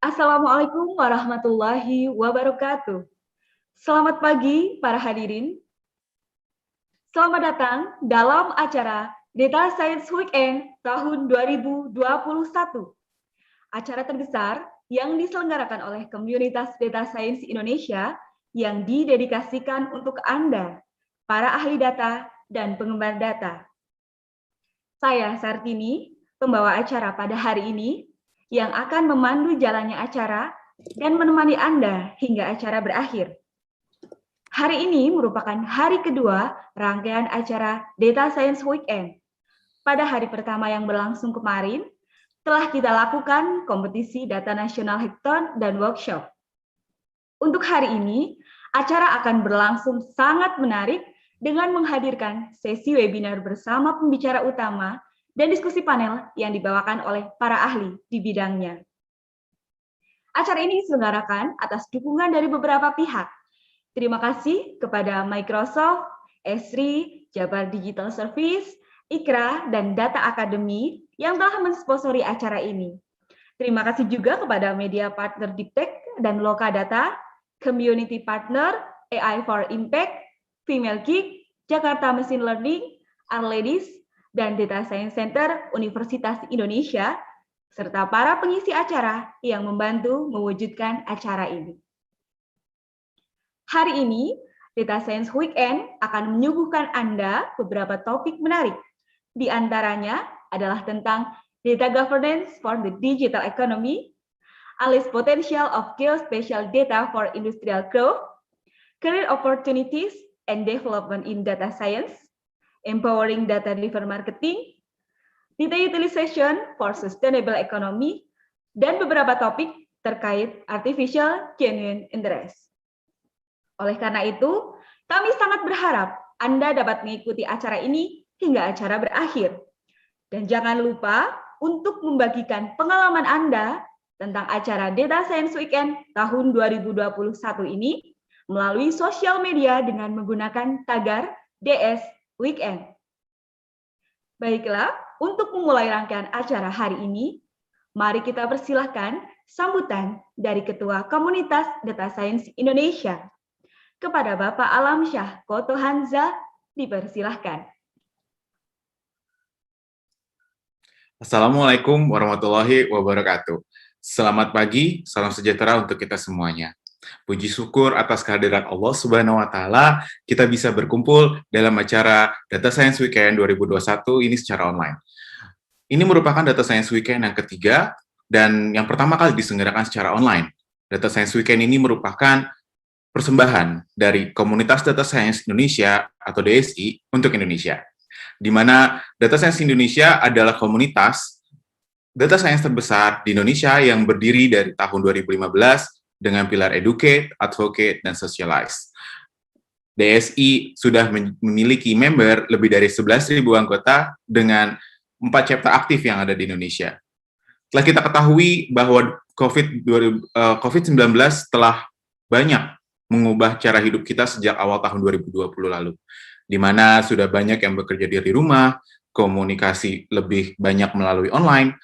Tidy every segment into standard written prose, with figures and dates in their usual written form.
Assalamualaikum warahmatullahi wabarakatuh. Selamat pagi para hadirin. Selamat datang dalam acara Data Science Weekend tahun 2021. Acara terbesar yang diselenggarakan oleh komunitas Data Science Indonesia yang didedikasikan untuk Anda, para ahli data dan pengembang data. Saya Sartini, pembawa acara pada hari ini, yang akan memandu jalannya acara dan menemani Anda hingga acara berakhir. Hari ini merupakan hari kedua rangkaian acara Data Science Weekend. Pada hari pertama yang berlangsung kemarin, telah kita lakukan kompetisi data nasional hackathon dan workshop. Untuk hari ini, acara akan berlangsung sangat menarik dengan menghadirkan sesi webinar bersama pembicara utama dan diskusi panel yang dibawakan oleh para ahli di bidangnya. Acara ini diselenggarakan atas dukungan dari beberapa pihak. Terima kasih kepada Microsoft, Esri, Jabar Digital Service, Ikra, dan Data Academy yang telah mensponsori acara ini. Terima kasih juga kepada media partner Diptek dan Loka Data, community partner AI for Impact, Female Geek, Jakarta Machine Learning, Arledis, dan Data Science Center Universitas Indonesia, serta para pengisi acara yang membantu mewujudkan acara ini. Hari ini, Data Science Weekend akan menyuguhkan Anda beberapa topik menarik. Di antaranya adalah tentang Data Governance for the Digital Economy, Unleash Potential of Geospatial Data for Industrial Growth, Career Opportunities and Development in Data Science, Empowering Data-Driven Marketing, Data Utilization for Sustainable Economy, dan beberapa topik terkait Artificial Genuine Interest. Oleh karena itu, kami sangat berharap Anda dapat mengikuti acara ini hingga acara berakhir. Dan jangan lupa untuk membagikan pengalaman Anda tentang acara Data Science Weekend tahun 2021 ini melalui sosial media dengan menggunakan tagar DS Weekend. Baiklah, untuk memulai rangkaian acara hari ini, mari kita persilahkan sambutan dari Ketua Komunitas Data Science Indonesia. Kepada Bapak Alamsyah Koto Hanza, dipersilahkan. Assalamualaikum warahmatullahi wabarakatuh. Selamat pagi, salam sejahtera untuk kita semuanya. Puji syukur atas kehadiran Allah Subhanahu wa Ta'ala, kita bisa berkumpul dalam acara Data Science Weekend 2021 ini secara online. Ini merupakan Data Science Weekend yang ketiga dan yang pertama kali diselenggarakan secara online. Data Science Weekend ini merupakan persembahan dari Komunitas Data Science Indonesia atau DSI untuk Indonesia, di mana Data Science Indonesia adalah komunitas data science terbesar di Indonesia yang berdiri dari tahun 2015 dengan pilar educate, advocate, dan socialize. DSI sudah memiliki member lebih dari 11.000 anggota dengan 4 chapter aktif yang ada di Indonesia. Telah kita ketahui bahwa COVID-19 telah banyak mengubah cara hidup kita sejak awal tahun 2020 lalu, di mana sudah banyak yang bekerja dari rumah, komunikasi lebih banyak melalui online,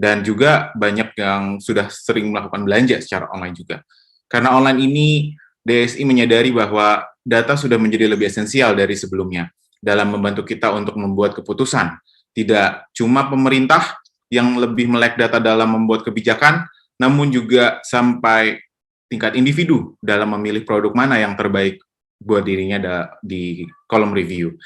dan juga banyak yang sudah sering melakukan belanja secara online juga. Karena online ini, DSI menyadari bahwa data sudah menjadi lebih esensial dari sebelumnya dalam membantu kita untuk membuat keputusan. Tidak cuma pemerintah yang lebih melek data dalam membuat kebijakan, namun juga sampai tingkat individu dalam memilih produk mana yang terbaik buat dirinya di kolom review.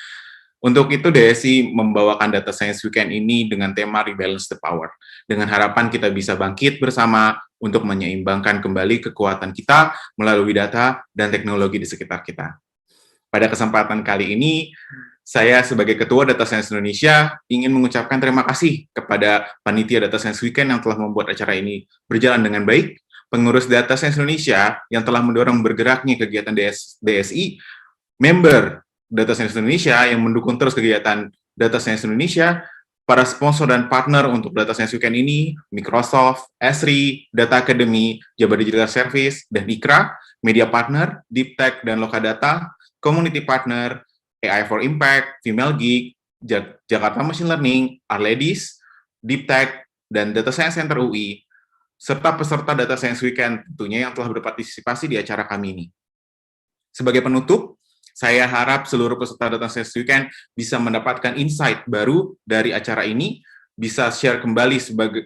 Untuk itu, DSI membawakan Data Science Weekend ini dengan tema Rebalance the Power, dengan harapan kita bisa bangkit bersama untuk menyeimbangkan kembali kekuatan kita melalui data dan teknologi di sekitar kita. Pada kesempatan kali ini, saya sebagai Ketua Data Science Indonesia ingin mengucapkan terima kasih kepada Panitia Data Science Weekend yang telah membuat acara ini berjalan dengan baik, pengurus Data Science Indonesia yang telah mendorong bergeraknya kegiatan DSI, member Data Science Indonesia yang mendukung terus kegiatan Data Science Indonesia, para sponsor dan partner untuk Data Science Weekend ini, Microsoft, Esri, Data Academy, Jabar Digital Service, dan Ikra, media partner, Diptek dan Loka Data, community partner, AI for Impact, Female Geek, Jakarta Machine Learning, Arledis, Diptek, dan Data Science Center UI, serta peserta Data Science Weekend tentunya yang telah berpartisipasi di acara kami ini. Sebagai penutup, saya harap seluruh peserta Data Science Weekend bisa mendapatkan insight baru dari acara ini, bisa share kembali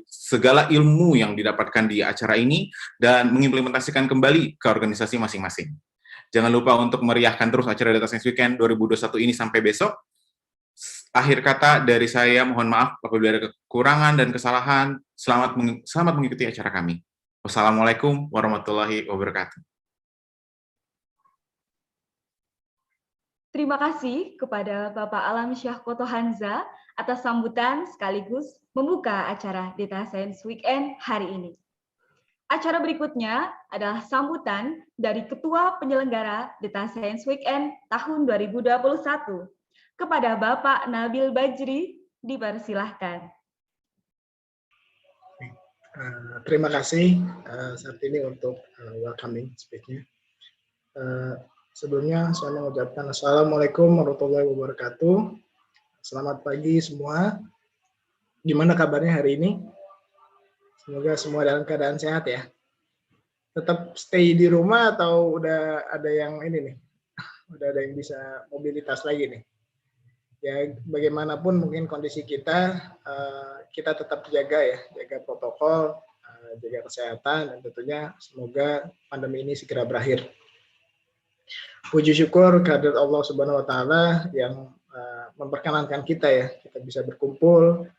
segala ilmu yang didapatkan di acara ini, dan mengimplementasikan kembali ke organisasi masing-masing. Jangan lupa untuk meriahkan terus acara Data Science Weekend 2021 ini sampai besok. Akhir kata dari saya, mohon maaf apabila ada kekurangan dan kesalahan. Selamat mengikuti acara kami. Wassalamualaikum warahmatullahi wabarakatuh. Terima kasih kepada Bapak Alam Syah Koto Hanza atas sambutan sekaligus membuka acara Data Science Weekend hari ini. Acara berikutnya adalah sambutan dari Ketua Penyelenggara Data Science Weekend tahun 2021. Kepada Bapak Nabil Bajri, dipersilahkan. Terima kasih saat ini untuk welcoming speech-nya. Sebelumnya saya mengucapkan Assalamualaikum warahmatullahi wabarakatuh. Selamat pagi semua. Gimana kabarnya hari ini? Semoga semua dalam keadaan sehat ya. Tetap stay di rumah atau udah ada yang ini nih? Udah ada yang bisa mobilitas lagi nih? Ya bagaimanapun mungkin kondisi kita, kita tetap jaga protokol, jaga kesehatan, dan tentunya semoga pandemi ini segera berakhir. Puji syukur kehadirat Allah Subhanahu Wa Taala yang memperkenankan kita bisa berkumpul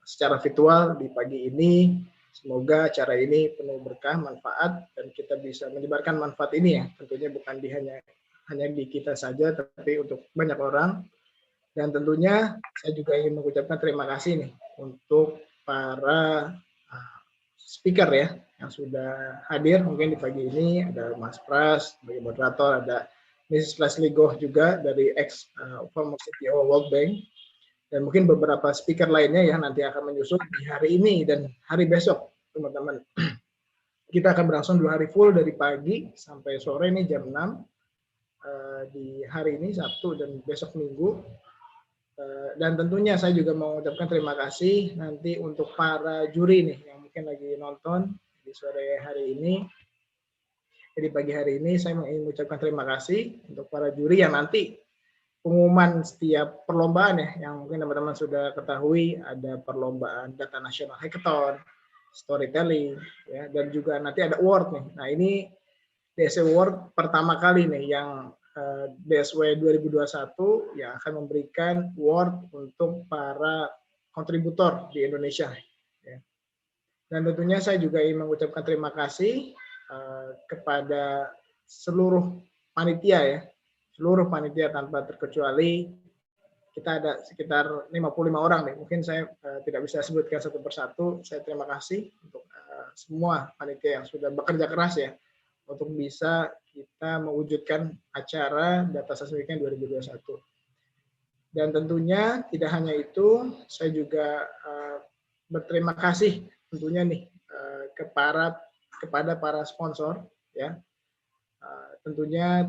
secara virtual di pagi ini. Semoga acara ini penuh berkah, manfaat, dan kita bisa menyebarkan manfaat ini tentunya bukan hanya di kita saja, tapi untuk banyak orang. Dan tentunya saya juga ingin mengucapkan terima kasih nih untuk para speaker yang sudah hadir mungkin di pagi ini. Ada Mas Pras sebagai moderator, ada Mrs. Leslie Goh juga dari former CTO World Bank, dan mungkin beberapa speaker lainnya yang nanti akan menyusul di hari ini dan hari besok, teman-teman. Kita akan berlangsung 2 hari full dari pagi sampai sore nih jam 6 di hari ini Sabtu dan besok Minggu. Dan tentunya saya juga mau mengucapkan terima kasih nanti untuk para juri nih yang mungkin lagi nonton di sore hari ini. Jadi pagi hari ini saya ingin mengucapkan terima kasih untuk para juri yang nanti pengumuman setiap perlombaan yang mungkin teman-teman sudah ketahui, ada perlombaan Data National Hackathon, Storytelling, dan juga nanti ada award nih. Nah ini DSW Award pertama kali nih yang DSW 2021 yang akan memberikan award untuk para kontributor di Indonesia. Dan tentunya saya juga ingin mengucapkan terima kasih kepada seluruh panitia seluruh panitia tanpa terkecuali. Kita ada sekitar 55 orang nih. Mungkin saya tidak bisa sebutkan satu persatu. Saya terima kasih untuk semua panitia yang sudah bekerja keras untuk bisa kita mewujudkan acara Data Science Weekend 2021. Dan tentunya tidak hanya itu, saya juga berterima kasih tentunya nih kepada para sponsor tentunya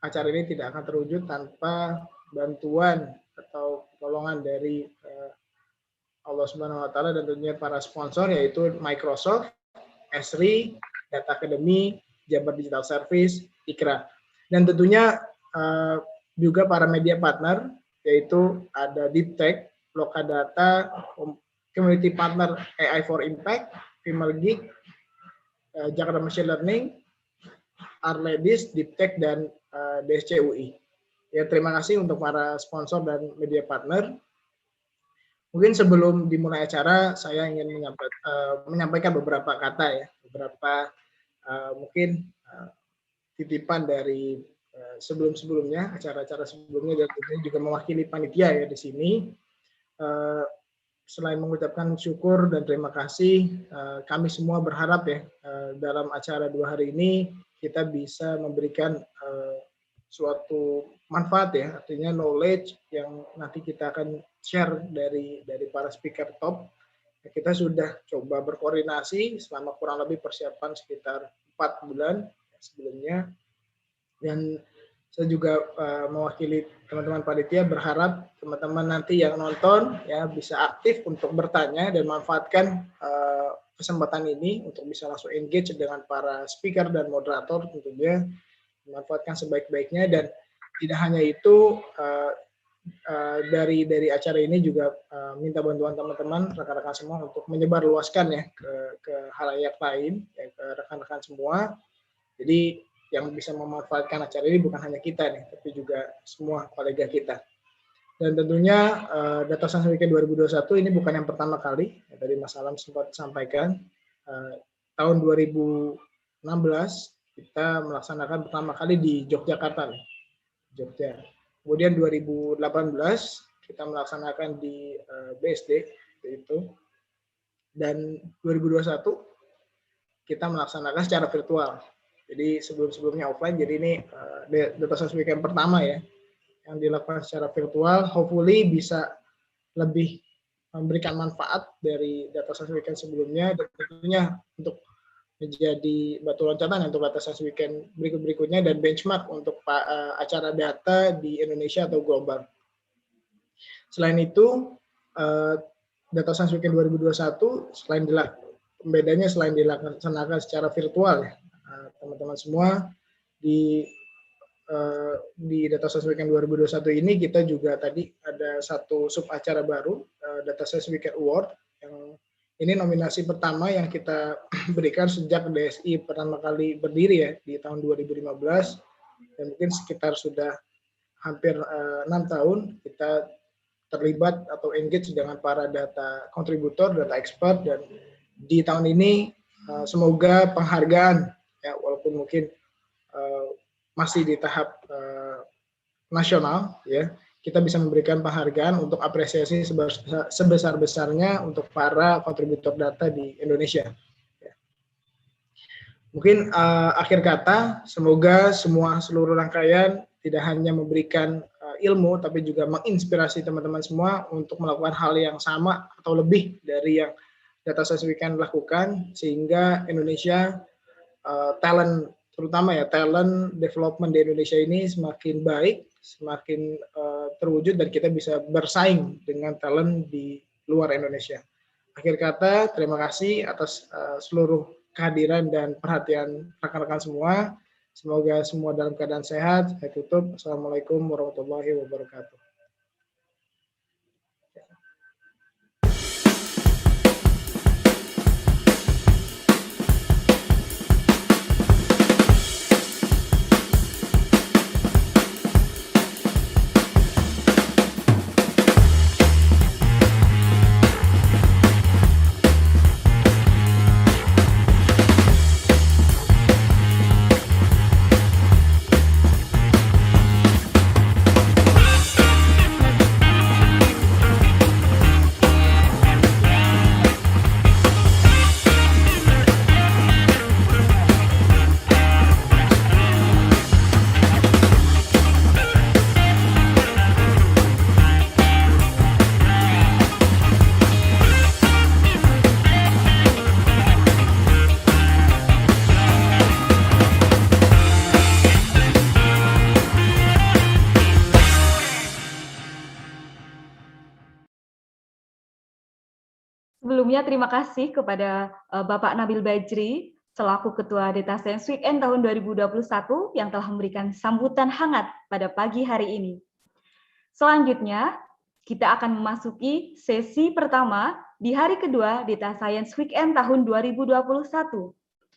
acara ini tidak akan terwujud tanpa bantuan atau pertolongan dari Allah Subhanahu Wa Taala, dan tentunya para sponsor yaitu Microsoft, Esri, Data Academy, Jabar Digital Service, Ikra, dan tentunya juga para media partner yaitu ada Deep Tech, Lokadata, Community Partner AI for Impact, Female Geek, Jakarta Machine Learning, Arledis, Deep Tech, dan DSCUI. Terima kasih untuk para sponsor dan media partner. Mungkin sebelum dimulai acara, saya ingin menyampaikan beberapa kata beberapa mungkin titipan dari sebelum-sebelumnya, acara-acara sebelumnya, dan tentunya juga mewakili panitia di sini. Selain mengucapkan syukur dan terima kasih, kami semua berharap dalam acara 2 hari ini kita bisa memberikan suatu manfaat artinya knowledge yang nanti kita akan share dari para speaker top. Kita sudah coba berkoordinasi selama kurang lebih persiapan sekitar 4 bulan sebelumnya, dan saya juga mewakili teman-teman panitia berharap teman-teman nanti yang nonton bisa aktif untuk bertanya dan manfaatkan kesempatan ini untuk bisa langsung engage dengan para speaker dan moderator tentunya, memanfaatkan sebaik-baiknya. Dan tidak hanya itu, dari acara ini juga minta bantuan teman-teman, rekan-rekan semua untuk menyebarluaskan ya ke halayak lain, ya, ke rekan-rekan semua. Jadi yang bisa memanfaatkan acara ini bukan hanya kita nih, tapi juga semua kolega kita. Dan tentunya Data Science Weekend 2021 ini bukan yang pertama kali, ya, tadi Mas Alam sempat sampaikan, tahun 2016 kita melaksanakan pertama kali di Yogyakarta nih, Jogja. Kemudian 2018 kita melaksanakan di BSD itu, dan 2021 kita melaksanakan secara virtual. Jadi sebelum-sebelumnya offline, jadi ini Data Science Weekend pertama ya, yang dilakukan secara virtual, hopefully bisa lebih memberikan manfaat dari Data Science Weekend sebelumnya, dan tentunya untuk menjadi batu loncatan untuk Data Science Weekend berikut-berikutnya dan benchmark untuk acara data di Indonesia atau global. Selain itu, Data Science Weekend 2021 bedanya selain dilaksanakan secara virtual ya, teman-teman semua di Data Science Weekend 2021 ini kita juga tadi ada satu sub acara baru, Data Science Weekend Award, yang ini nominasi pertama yang kita berikan sejak DSI pertama kali berdiri ya di tahun 2015, dan mungkin sekitar sudah hampir 6 tahun kita terlibat atau engage dengan para data kontributor, data expert, dan di tahun ini semoga penghargaan ya, walaupun mungkin masih di tahap nasional ya, kita bisa memberikan penghargaan untuk apresiasi sebesar-besarnya untuk para kontributor data di Indonesia. Ya. Mungkin akhir kata, semoga seluruh rangkaian tidak hanya memberikan ilmu, tapi juga menginspirasi teman-teman semua untuk melakukan hal yang sama atau lebih dari yang Data Science Weekend lakukan, sehingga Indonesia talent, terutama ya talent development di Indonesia ini semakin baik, semakin terwujud, dan kita bisa bersaing dengan talent di luar Indonesia. Akhir kata, terima kasih atas seluruh kehadiran dan perhatian rekan-rekan semua. Semoga semua dalam keadaan sehat. Saya tutup. Assalamualaikum warahmatullahi wabarakatuh. Sebelumnya terima kasih kepada Bapak Nabil Bajri selaku Ketua Data Science Weekend tahun 2021 yang telah memberikan sambutan hangat pada pagi hari ini. Selanjutnya, kita akan memasuki sesi pertama di hari kedua Data Science Weekend tahun 2021.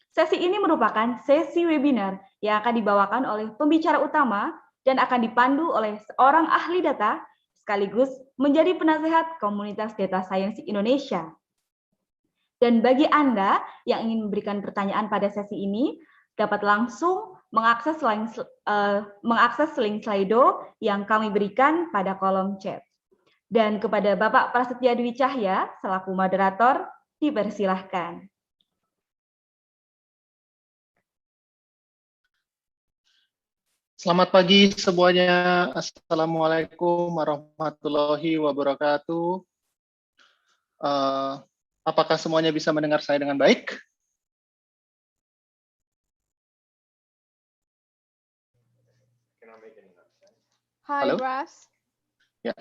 Sesi ini merupakan sesi webinar yang akan dibawakan oleh pembicara utama dan akan dipandu oleh seorang ahli data sekaligus menjadi penasehat komunitas Data Science Indonesia. Dan bagi Anda yang ingin memberikan pertanyaan pada sesi ini, dapat langsung mengakses link Slido yang kami berikan pada kolom chat. Dan kepada Bapak Prasetya Dwi Cahya, selaku moderator, dipersilahkan. Selamat pagi semuanya. Assalamualaikum warahmatullahi wabarakatuh. Apakah semuanya bisa mendengar saya dengan baik? Hi, Halo? Ras. Ya.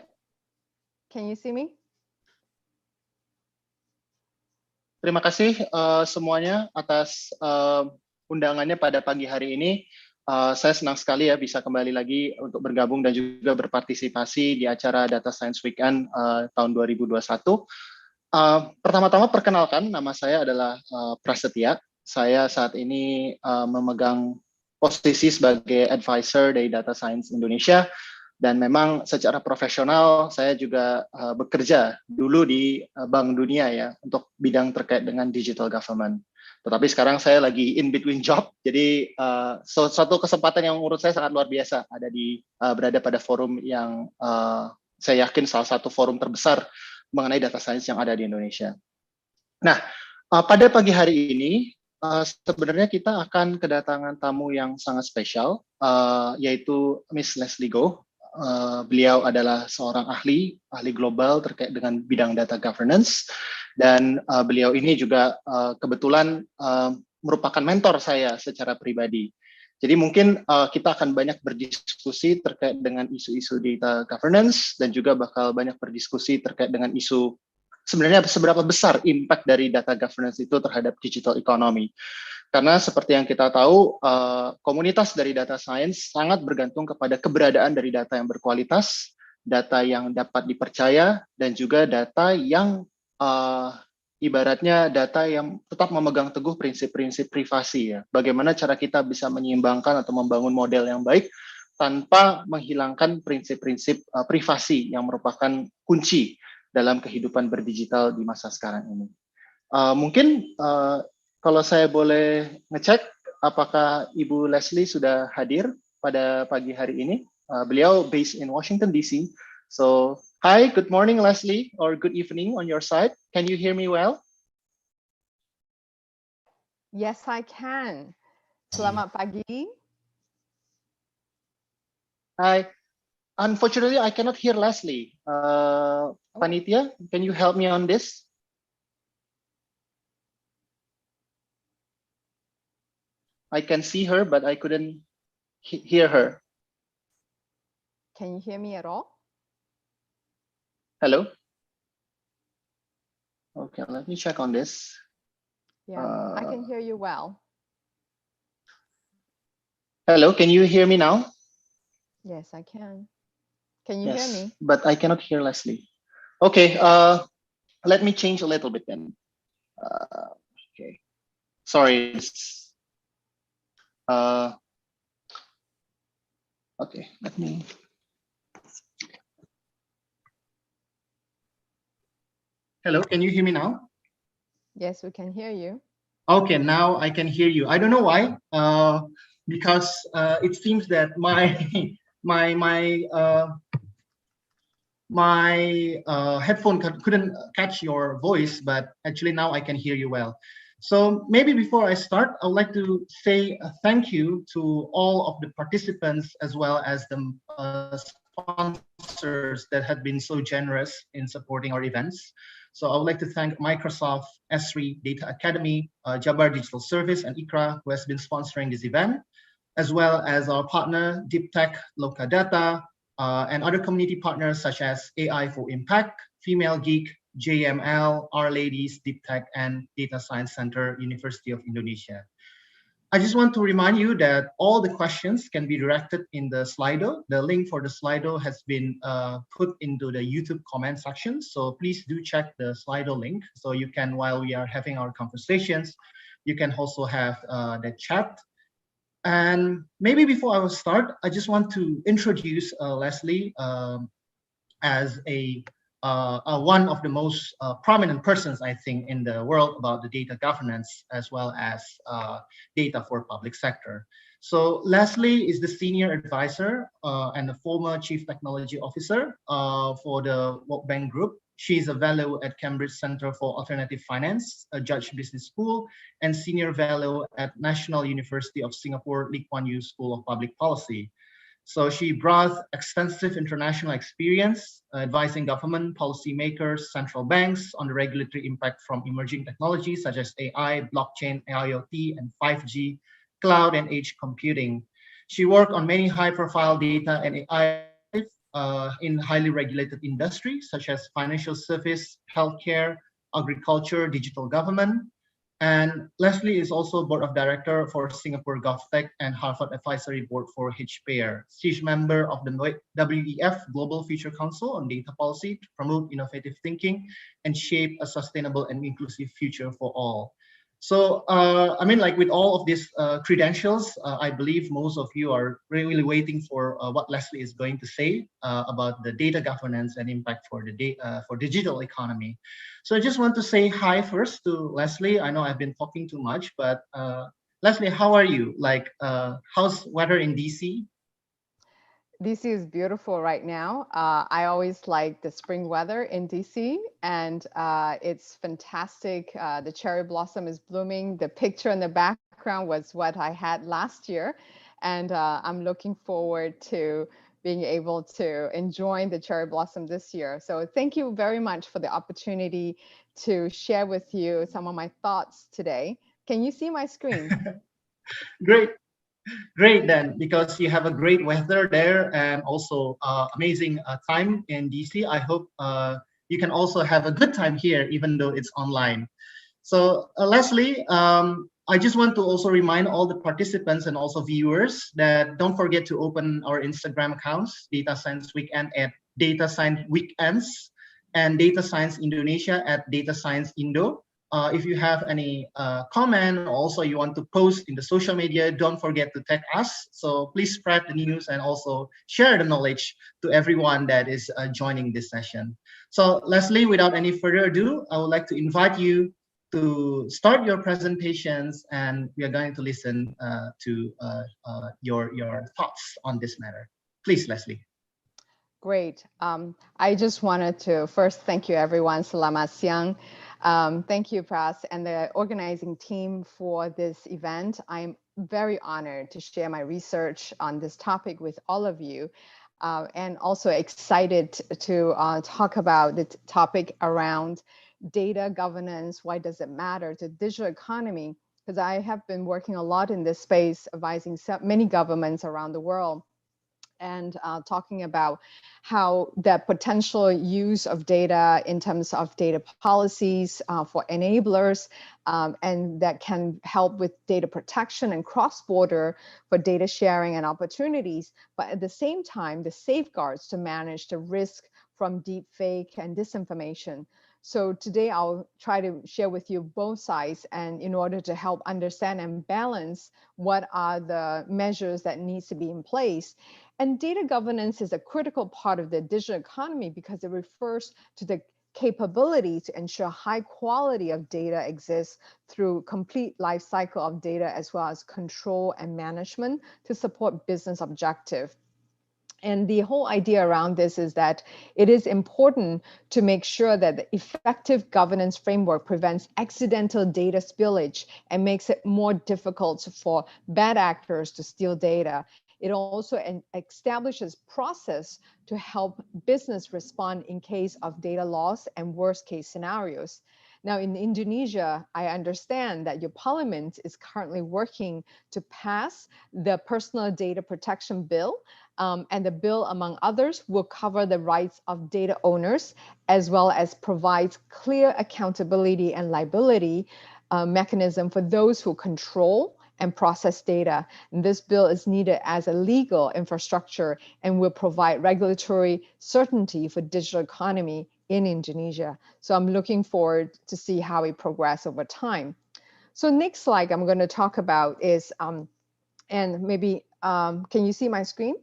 Can you see me? Terima kasih semuanya atas undangannya pada pagi hari ini. Saya senang sekali ya bisa kembali lagi untuk bergabung dan juga berpartisipasi di acara Data Science Weekend tahun 2021. Pertama-tama perkenalkan, nama saya adalah Prasetya. Saya saat ini memegang posisi sebagai advisor dari Data Science Indonesia. Dan memang secara profesional saya juga bekerja dulu di Bank Dunia ya untuk bidang terkait dengan digital government. Tetapi sekarang saya lagi in between job, jadi suatu kesempatan yang menurut saya sangat luar biasa berada pada forum yang saya yakin salah satu forum terbesar mengenai data science yang ada di Indonesia. Nah, pada pagi hari ini sebenarnya kita akan kedatangan tamu yang sangat spesial, yaitu Miss Leslie Goh. Beliau adalah seorang ahli global terkait dengan bidang data governance, dan beliau ini juga kebetulan merupakan mentor saya secara pribadi. Jadi mungkin kita akan banyak berdiskusi terkait dengan isu-isu data governance, dan juga bakal banyak berdiskusi terkait dengan isu sebenarnya seberapa besar impact dari data governance itu terhadap digital economy. Karena seperti yang kita tahu, komunitas dari data science sangat bergantung kepada keberadaan dari data yang berkualitas, data yang dapat dipercaya, dan juga data yang ibaratnya data yang tetap memegang teguh prinsip-prinsip privasi ya. Bagaimana cara kita bisa menyeimbangkan atau membangun model yang baik tanpa menghilangkan prinsip-prinsip privasi yang merupakan kunci dalam kehidupan berdigital di masa sekarang ini. Mungkin kalau saya boleh ngecek apakah Ibu Leslie sudah hadir pada pagi hari ini. Beliau based in Washington DC. So, hi, good morning Leslie, or good evening on your side. Can you hear me well? Yes, I can. Selamat pagi. Hi. Unfortunately, I cannot hear Leslie. Panitia, can you help me on this? I can see her, but I couldn't hear her. Can you hear me at all? Hello? Okay, let me check on this. Yeah, I can hear you well. Hello, can you hear me now? Yes, I can. Can you hear me? But I cannot hear Leslie. Okay, let me change a little bit then. Okay, sorry. Okay, let me. Hello, can you hear me now? Yes, we can hear you. Okay, now I can hear you. I don't know why, because it seems that my headphone couldn't catch your voice, but actually now I can hear you well. So maybe before I start, I would like to say a thank you to all of the participants as well as the sponsors that have been so generous in supporting our events. So I would like to thank Microsoft, Esri, Data Academy, Jabar Digital Service, and ICRA, who has been sponsoring this event, as well as our partner, Deep Tech, Loka Data, and other community partners such as AI for Impact, Female Geek, JML, Our Ladies, Deep Tech, and Data Science Center, University of Indonesia. I just want to remind you that all the questions can be directed in the Slido. The link for the Slido has been put into the YouTube comment section. So please do check the Slido link. So you can, while we are having our conversations, you can also have the chat. And maybe before I will start, I just want to introduce Leslie as one of the most prominent persons, I think, in the world about the data governance as well as data for public sector. So Leslie is the senior advisor and the former chief technology officer for the World Bank Group. She is a fellow at Cambridge Center for Alternative Finance, a Judge Business School, and senior fellow at National University of Singapore Lee Kuan Yew School of Public Policy. So she brought extensive international experience advising government, policymakers, central banks on the regulatory impact from emerging technologies such as AI, blockchain, IoT, and 5G, cloud and edge computing. She worked on many high-profile data and AI in highly regulated industries such as financial service, healthcare, Agriculture, Digital Government. And Leslie is also Board of Director for Singapore GovTech and Harvard Advisory Board for HPAIR. She's member of the WEF Global Future Council on Data Policy to promote innovative thinking and shape a sustainable and inclusive future for all. So, I mean, like with all of these credentials, I believe most of you are really waiting for what Leslie is going to say about the data governance and impact for the for digital economy. So I just want to say hi first to Leslie. I know I've been talking too much, but Leslie, how are you? Like, how's weather in DC? DC is beautiful right now. I always like the spring weather in DC, and it's fantastic. The cherry blossom is blooming. The picture in the background was what I had last year, and I'm looking forward to being able to enjoy the cherry blossom this year. So thank you very much for the opportunity to share with you some of my thoughts today. Can you see my screen? Great. Great then, because you have a great weather there and also amazing time in DC. I hope you can also have a good time here, even though it's online. So Leslie, I just want to also remind all the participants and also viewers that don't forget to open our Instagram accounts, Data Science Weekend at Data Science Weekends and Data Science Indonesia at Data Science Indo. If you have any comment, also you want to post in the social media, don't forget to tag us. So please spread the news and also share the knowledge to everyone that is joining this session. So Leslie, without any further ado, I would like to invite you to start your presentations, and we are going to listen to your thoughts on this matter. Please, Leslie. Great. I just wanted to first thank you, everyone. Selamat siang. Thank you, Pras, and the organizing team for this event. I'm very honored to share my research on this topic with all of you, and also excited to talk about the topic around data governance. Why does it matter to digital economy? Because I have been working a lot in this space, advising many governments around the world, and talking about how the potential use of data in terms of data policies for enablers, and that can help with data protection and cross-border for data sharing and opportunities, but at the same time, the safeguards to manage the risk from deep fake and disinformation. So today I'll try to share with you both sides, and in order to help understand and balance what are the measures that needs to be in place. And data governance is a critical part of the digital economy because it refers to the capability to ensure high quality of data exists through complete life cycle of data, as well as control and management to support business objective. And the whole idea around this is that it is important to make sure that the effective governance framework prevents accidental data spillage and makes it more difficult for bad actors to steal data. It also establishes process to help business respond in case of data loss and worst case scenarios. Now in Indonesia, I understand that your parliament is currently working to pass the Personal Data Protection Bill, and the bill, among others, will cover the rights of data owners, as well as provides clear accountability and liability mechanism for those who control and process data. And this bill is needed as a legal infrastructure and will provide regulatory certainty for digital economy in Indonesia. So I'm looking forward to see how it progresses over time. So next slide I'm going to talk about is, and maybe, can you see my screen?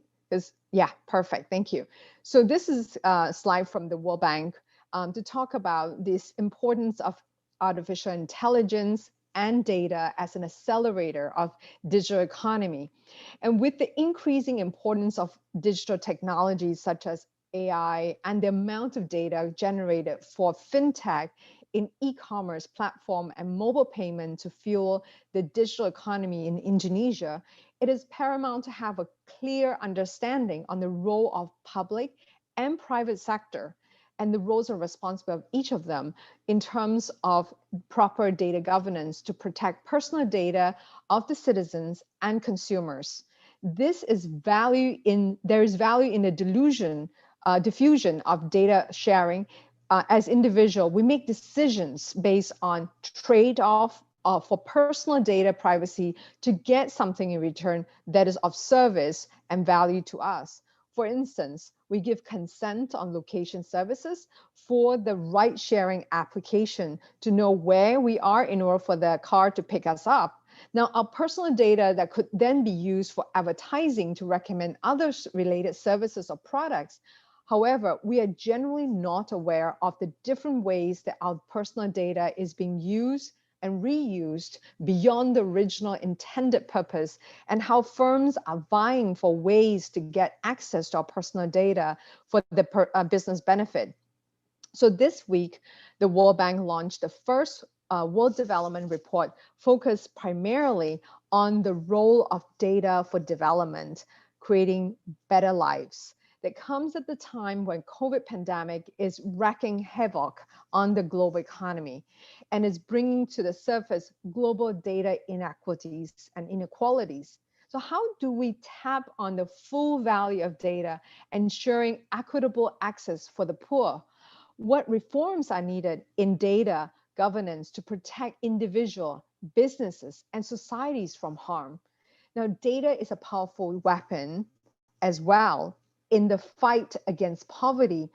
Yeah, perfect, thank you. So this is a slide from the World Bank to talk about this importance of artificial intelligence and data as an accelerator of digital economy. And with the increasing importance of digital technologies such as AI and the amount of data generated for fintech in e-commerce platform and mobile payment to fuel the digital economy in Indonesia, it is paramount to have a clear understanding on the role of public and private sector and the roles and responsibilities of each of them in terms of proper data governance to protect personal data of the citizens and consumers. There is value in the diffusion of data sharing as individual, we make decisions based on trade-off for personal data privacy to get something in return that is of service and value to us. For instance, we give consent on location services for the ride-sharing application to know where we are in order for the car to pick us up. Now, our personal data that could then be used for advertising to recommend other related services or products. However, we are generally not aware of the different ways that our personal data is being used and reused beyond the original intended purpose, and how firms are vying for ways to get access to our personal data for the business benefit. So this week, the World Bank launched the first World Development Report focused primarily on the role of data for development, creating better lives. That comes at the time when COVID pandemic is wreaking havoc on the global economy and is bringing to the surface global data inequities and inequalities. So how do we tap on the full value of data, ensuring equitable access for the poor? What reforms are needed in data governance to protect individual, businesses, and societies from harm? Now, data is a powerful weapon as well in the fight against poverty,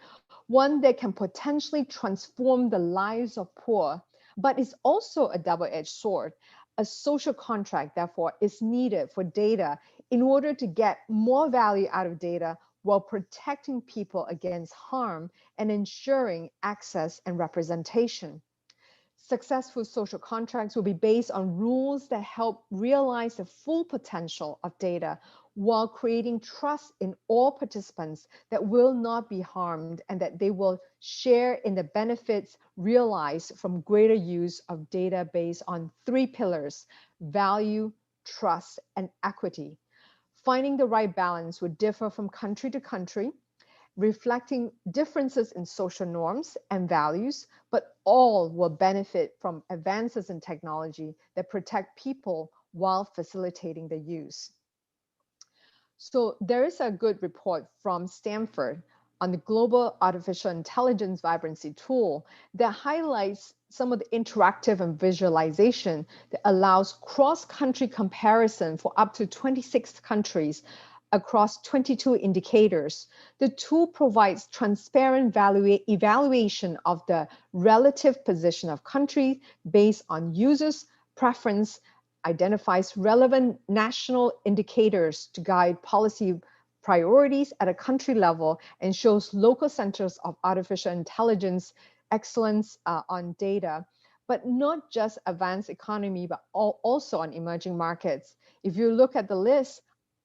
one that can potentially transform the lives of poor, but is also a double-edged sword. A social contract, therefore, is needed for data in order to get more value out of data while protecting people against harm and ensuring access and representation. Successful social contracts will be based on rules that help realize the full potential of data while creating trust in all participants that will not be harmed and that they will share in the benefits realized from greater use of data based on 3 pillars: value, trust, and equity. Finding the right balance would differ from country to country, reflecting differences in social norms and values, but all will benefit from advances in technology that protect people while facilitating the use. So there is a good report from Stanford on the Global Artificial Intelligence Vibrancy Tool that highlights some of the interactive and visualization that allows cross-country comparison for up to 26 countries across 22 indicators. The tool provides transparent evaluation of the relative position of countries based on users' preference, identifies relevant national indicators to guide policy priorities at a country level, and shows local centers of artificial intelligence excellence on data, but not just advanced economy, but also on emerging markets. If you look at the list,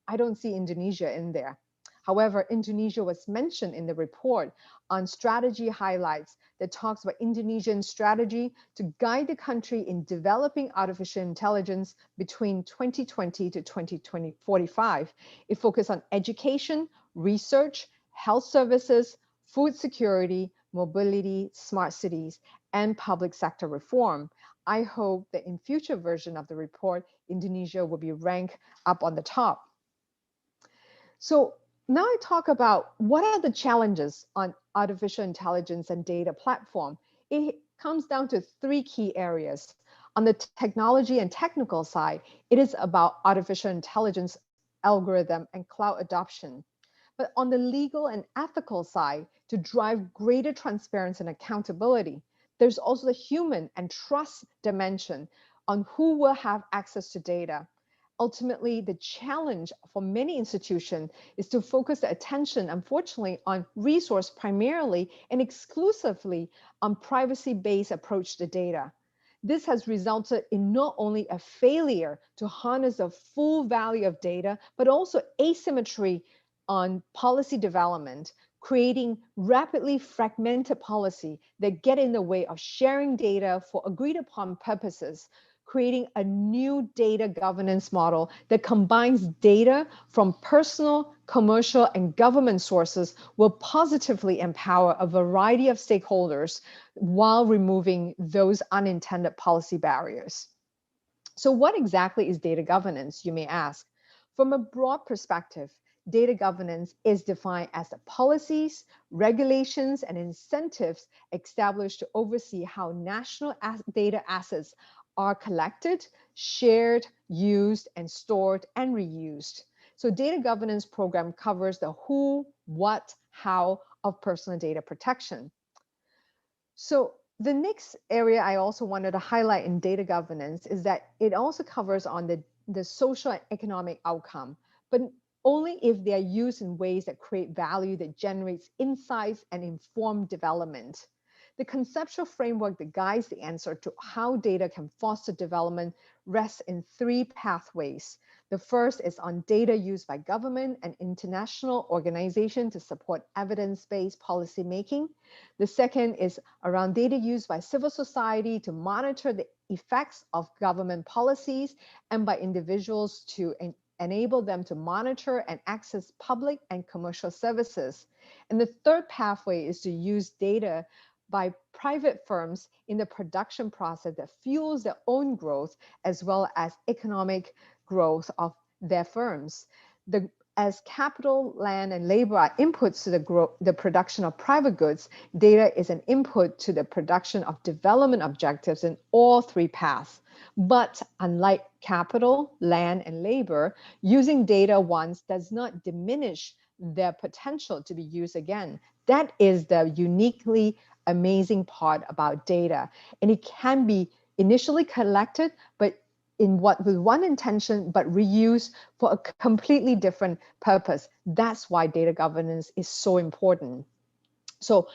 I don't see Indonesia in there. However, Indonesia was mentioned in the report on strategy highlights that talks about Indonesian strategy to guide the country in developing artificial intelligence between 2020 to 2045. It focused on education, research, health services, food security, mobility, smart cities, and public sector reform. I hope that in future version of the report, Indonesia will be ranked up on the top. So now I talk about what are the challenges on artificial intelligence and data platform. It comes down to 3 key areas. On the technology and technical side, it is about artificial intelligence, algorithm, and cloud adoption. But on the legal and ethical side, to drive greater transparency and accountability, there's also the human and trust dimension on who will have access to data. Ultimately, the challenge for many institutions is to focus the attention, unfortunately, on resource primarily and exclusively on privacy-based approach to data. This has resulted in not only a failure to harness the full value of data, but also asymmetry on policy development, creating rapidly fragmented policy that get in the way of sharing data for agreed upon purposes, creating a new data governance model that combines data from personal, commercial, and government sources will positively empower a variety of stakeholders while removing those unintended policy barriers. So what exactly is data governance, you may ask? From a broad perspective, data governance is defined as the policies, regulations, and incentives established to oversee how national data assets are collected, shared, used, and stored and reused. So data governance program covers the who, what, how of personal data protection. So the next area I also wanted to highlight in data governance is that it also covers on the social and economic outcome, but only if they are used in ways that create value, that generates insights and inform development. The conceptual framework that guides the answer to how data can foster development rests in three pathways. The first is on data used by government and international organizations to support evidence-based policy making. The second is around data used by civil society to monitor the effects of government policies, and by individuals to enable them to monitor and access public and commercial services. And the third pathway is to use data by private firms in the production process that fuels their own growth as well as economic growth of their firms. As capital, land, and labor are inputs to the production of private goods, data is an input to the production of development objectives in all three paths. But unlike capital, land, and labor, using data once does not diminish their potential to be used again. That is the uniquely amazing part about data. And it can be initially collected, but with one intention, but reused for a completely different purpose. That's why data governance is so important. So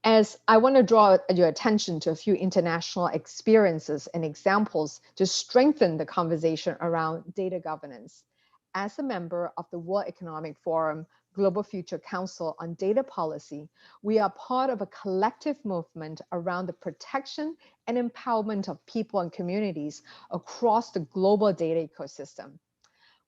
as I want to draw your attention to a few international experiences and examples to strengthen the conversation around data governance. As a member of the World Economic Forum Global Future Council on Data Policy, we are part of a collective movement around the protection and empowerment of people and communities across the global data ecosystem.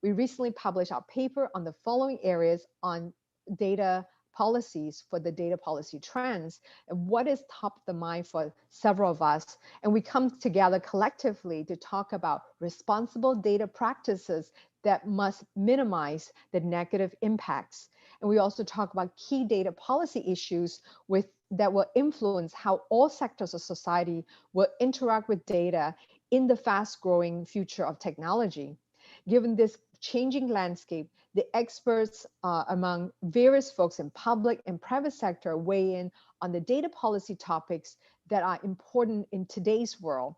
We recently published our paper on the following areas on data policies for the data policy trends and what is top of the mind for several of us. And we come together collectively to talk about responsible data practices that must minimize the negative impacts. And we also talk about key data policy issues that will influence how all sectors of society will interact with data in the fast-growing future of technology. Given this changing landscape, the experts among various folks in public and private sector weigh in on the data policy topics that are important in today's world.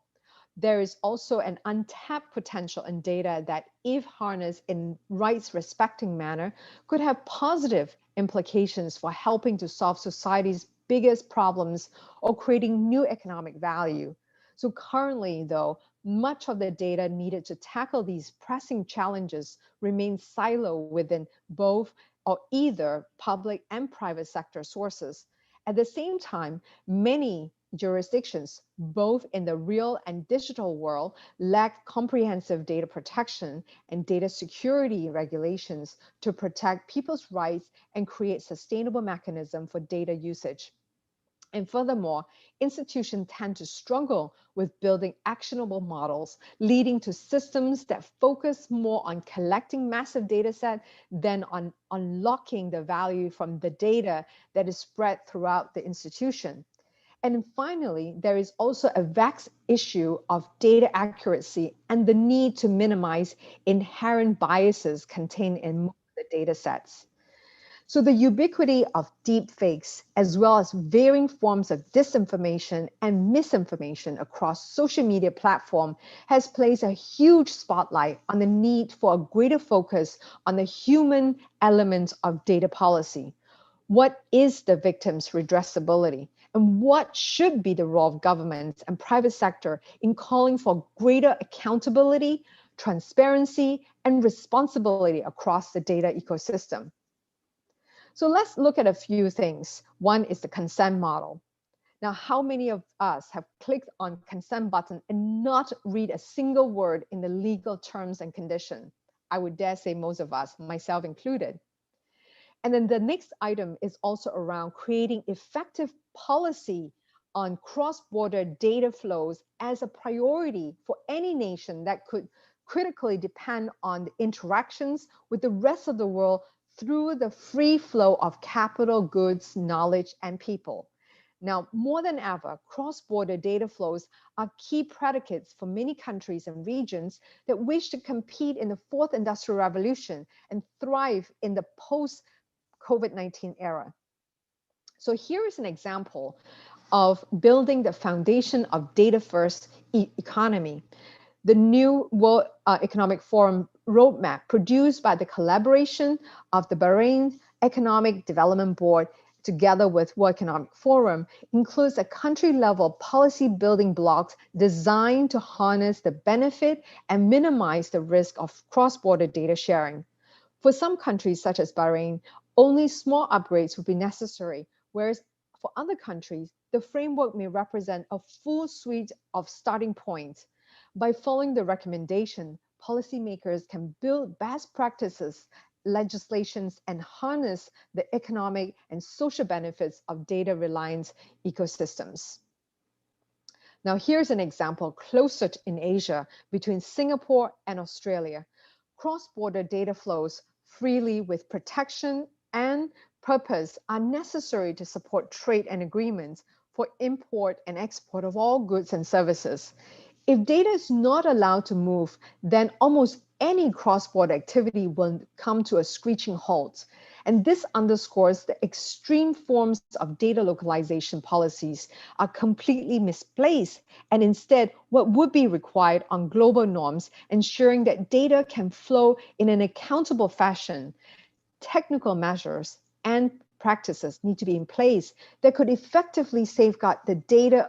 There is also an untapped potential in data that, if harnessed in rights-respecting manner, could have positive implications for helping to solve society's biggest problems or creating new economic value. So currently, though, much of the data needed to tackle these pressing challenges remains siloed within both or either public and private sector sources. At the same time, many jurisdictions, both in the real and digital world, lack comprehensive data protection and data security regulations to protect people's rights and create sustainable mechanism for data usage. And furthermore, institutions tend to struggle with building actionable models, leading to systems that focus more on collecting massive data set than on unlocking the value from the data that is spread throughout the institution. And finally, there is also a vexed issue of data accuracy and the need to minimize inherent biases contained in most of the data sets. So the ubiquity of deepfakes, as well as varying forms of disinformation and misinformation across social media platforms, has placed a huge spotlight on the need for a greater focus on the human element of data policy. What is the victim's redressability? And what should be the role of governments and private sector in calling for greater accountability, transparency, and responsibility across the data ecosystem? So let's look at a few things. One is the consent model. Now, how many of us have clicked on consent button and not read a single word in the legal terms and condition? I would dare say most of us, myself included. And then the next item is also around creating effective policy on cross-border data flows as a priority for any nation that could critically depend on the interactions with the rest of the world through the free flow of capital, goods, knowledge, and people. Now, more than ever, cross-border data flows are key predicates for many countries and regions that wish to compete in the fourth industrial revolution and thrive in the post-COVID-19 era. So here is an example of building the foundation of data-first economy. The new World Economic Forum roadmap, produced by the collaboration of the Bahrain Economic Development Board together with World Economic Forum, includes a country-level policy building blocks designed to harness the benefit and minimize the risk of cross-border data sharing. For some countries, such as Bahrain, only small upgrades would be necessary, whereas for other countries, the framework may represent a full suite of starting points. By following the recommendation, policymakers can build best practices, legislations, and harness the economic and social benefits of data-reliant ecosystems. Now, here's an example closer in Asia between Singapore and Australia. Cross-border data flows freely with protection and purpose are necessary to support trade and agreements for import and export of all goods and services. If data is not allowed to move, then almost any cross-border activity will come to a screeching halt. And this underscores the extreme forms of data localization policies are completely misplaced, and instead what would be required on global norms, ensuring that data can flow in an accountable fashion. Technical measures and practices need to be in place that could effectively safeguard the data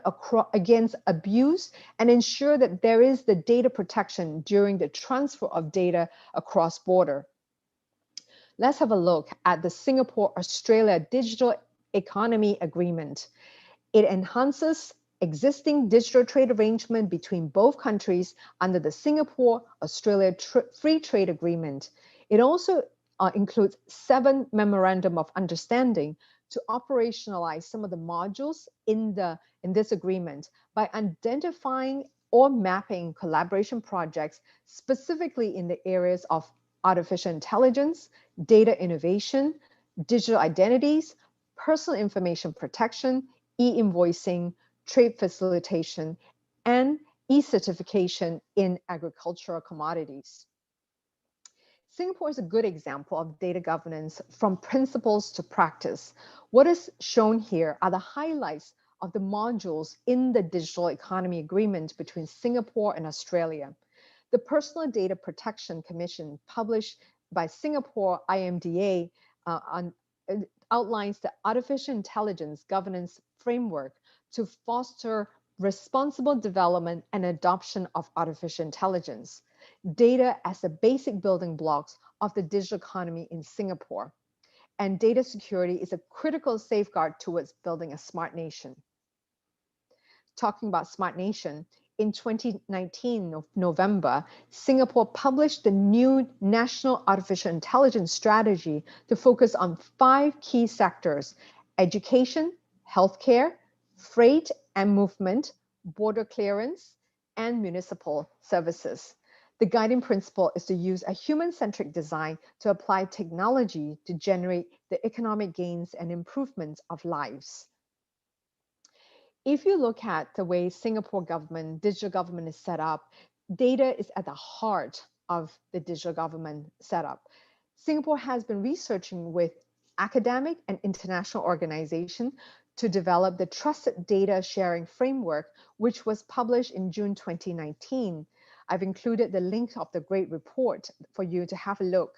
against abuse and ensure that there is the data protection during the transfer of data across border. Let's have a look at the Singapore-Australia Digital Economy Agreement. It enhances existing digital trade arrangement between both countries under the Singapore-Australia Free Trade Agreement. It also includes 7 memorandum of understanding to operationalize some of the modules in this agreement by identifying or mapping collaboration projects specifically in the areas of artificial intelligence, data innovation, digital identities, personal information protection, e-invoicing, trade facilitation, and e-certification in agricultural commodities. Singapore is a good example of data governance from principles to practice. What is shown here are the highlights of the modules in the Digital Economy Agreement between Singapore and Australia. The Personal Data Protection Commission, published by Singapore IMDA, outlines the artificial intelligence governance framework to foster responsible development and adoption of artificial intelligence. Data as the basic building blocks of the digital economy in Singapore. And data security is a critical safeguard towards building a smart nation. Talking about smart nation, in 2019, November, Singapore published the new National Artificial Intelligence Strategy to focus on 5 key sectors: education, healthcare, freight and movement, border clearance, and municipal services. The guiding principle is to use a human-centric design to apply technology to generate the economic gains and improvements of lives. If you look at the way Singapore government, digital government is set up, data is at the heart of the digital government setup. Singapore has been researching with academic and international organizations to develop the Trusted Data Sharing Framework, which was published in June 2019. I've included the link of the great report for you to have a look.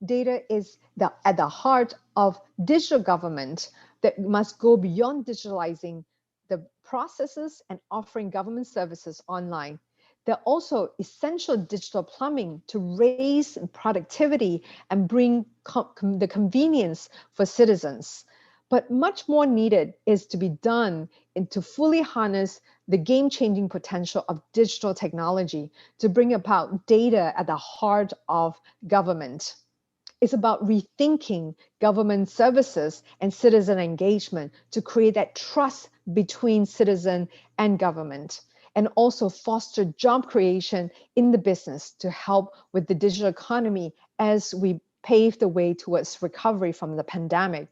Data is at the heart of digital government that must go beyond digitalizing the processes and offering government services online. They're also essential digital plumbing to raise productivity and bring the convenience for citizens. But much more needed is to be done to fully harness the game-changing potential of digital technology to bring about data at the heart of government. It's about rethinking government services and citizen engagement to create that trust between citizen and government, and also foster job creation in the business to help with the digital economy as we pave the way towards recovery from the pandemic.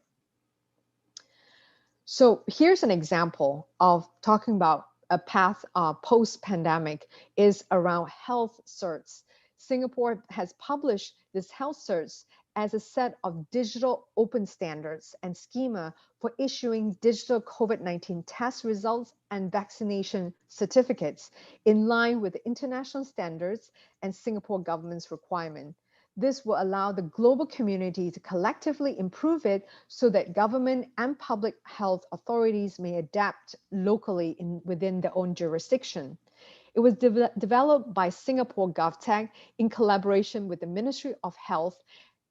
So here's an example of talking about a path post-pandemic is around health certs. Singapore has published this health certs as a set of digital open standards and schema for issuing digital COVID-19 test results and vaccination certificates in line with the international standards and Singapore government's requirement. This will allow the global community to collectively improve it so that government and public health authorities may adapt locally within their own jurisdiction. It was developed by Singapore GovTech in collaboration with the Ministry of Health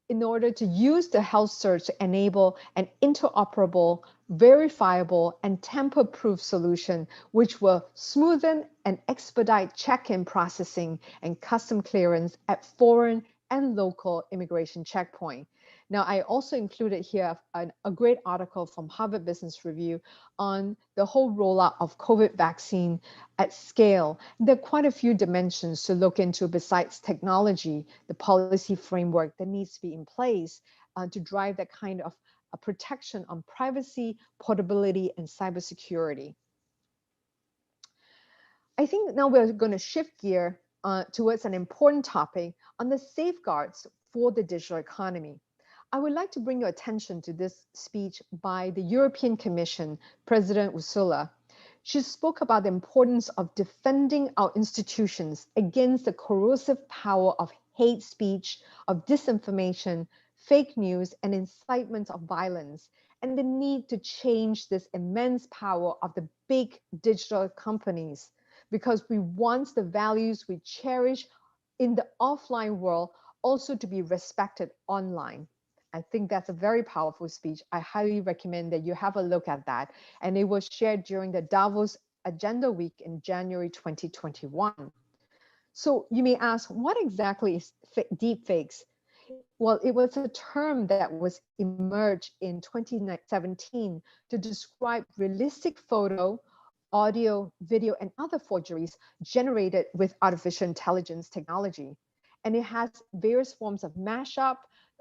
in order to use the health search to enable an interoperable, verifiable, and tamper-proof solution, which will smoothen and expedite check-in processing and custom clearance at foreign and local immigration checkpoint. Now, I also included here a great article from Harvard Business Review on the whole rollout of COVID vaccine at scale. There are quite a few dimensions to look into besides technology, the policy framework that needs to be in place to drive that kind of a protection on privacy, portability, and cybersecurity. I think now we're going to shift gear towards an important topic on the safeguards for the digital economy. I would like to bring your attention to this speech by the European Commission, President Ursula. She spoke about the importance of defending our institutions against the corrosive power of hate speech, of disinformation, fake news, and incitement of violence, and the need to change this immense power of the big digital companies, because we want the values we cherish in the offline world also to be respected online. I think that's a very powerful speech. I highly recommend that you have a look at that. And it was shared during the Davos Agenda Week in January 2021. So you may ask, what exactly is deepfakes? Well, it was a term that was emerged in 2017 to describe realistic photo, audio, video, and other forgeries generated with artificial intelligence technology. And it has various forms of mashup,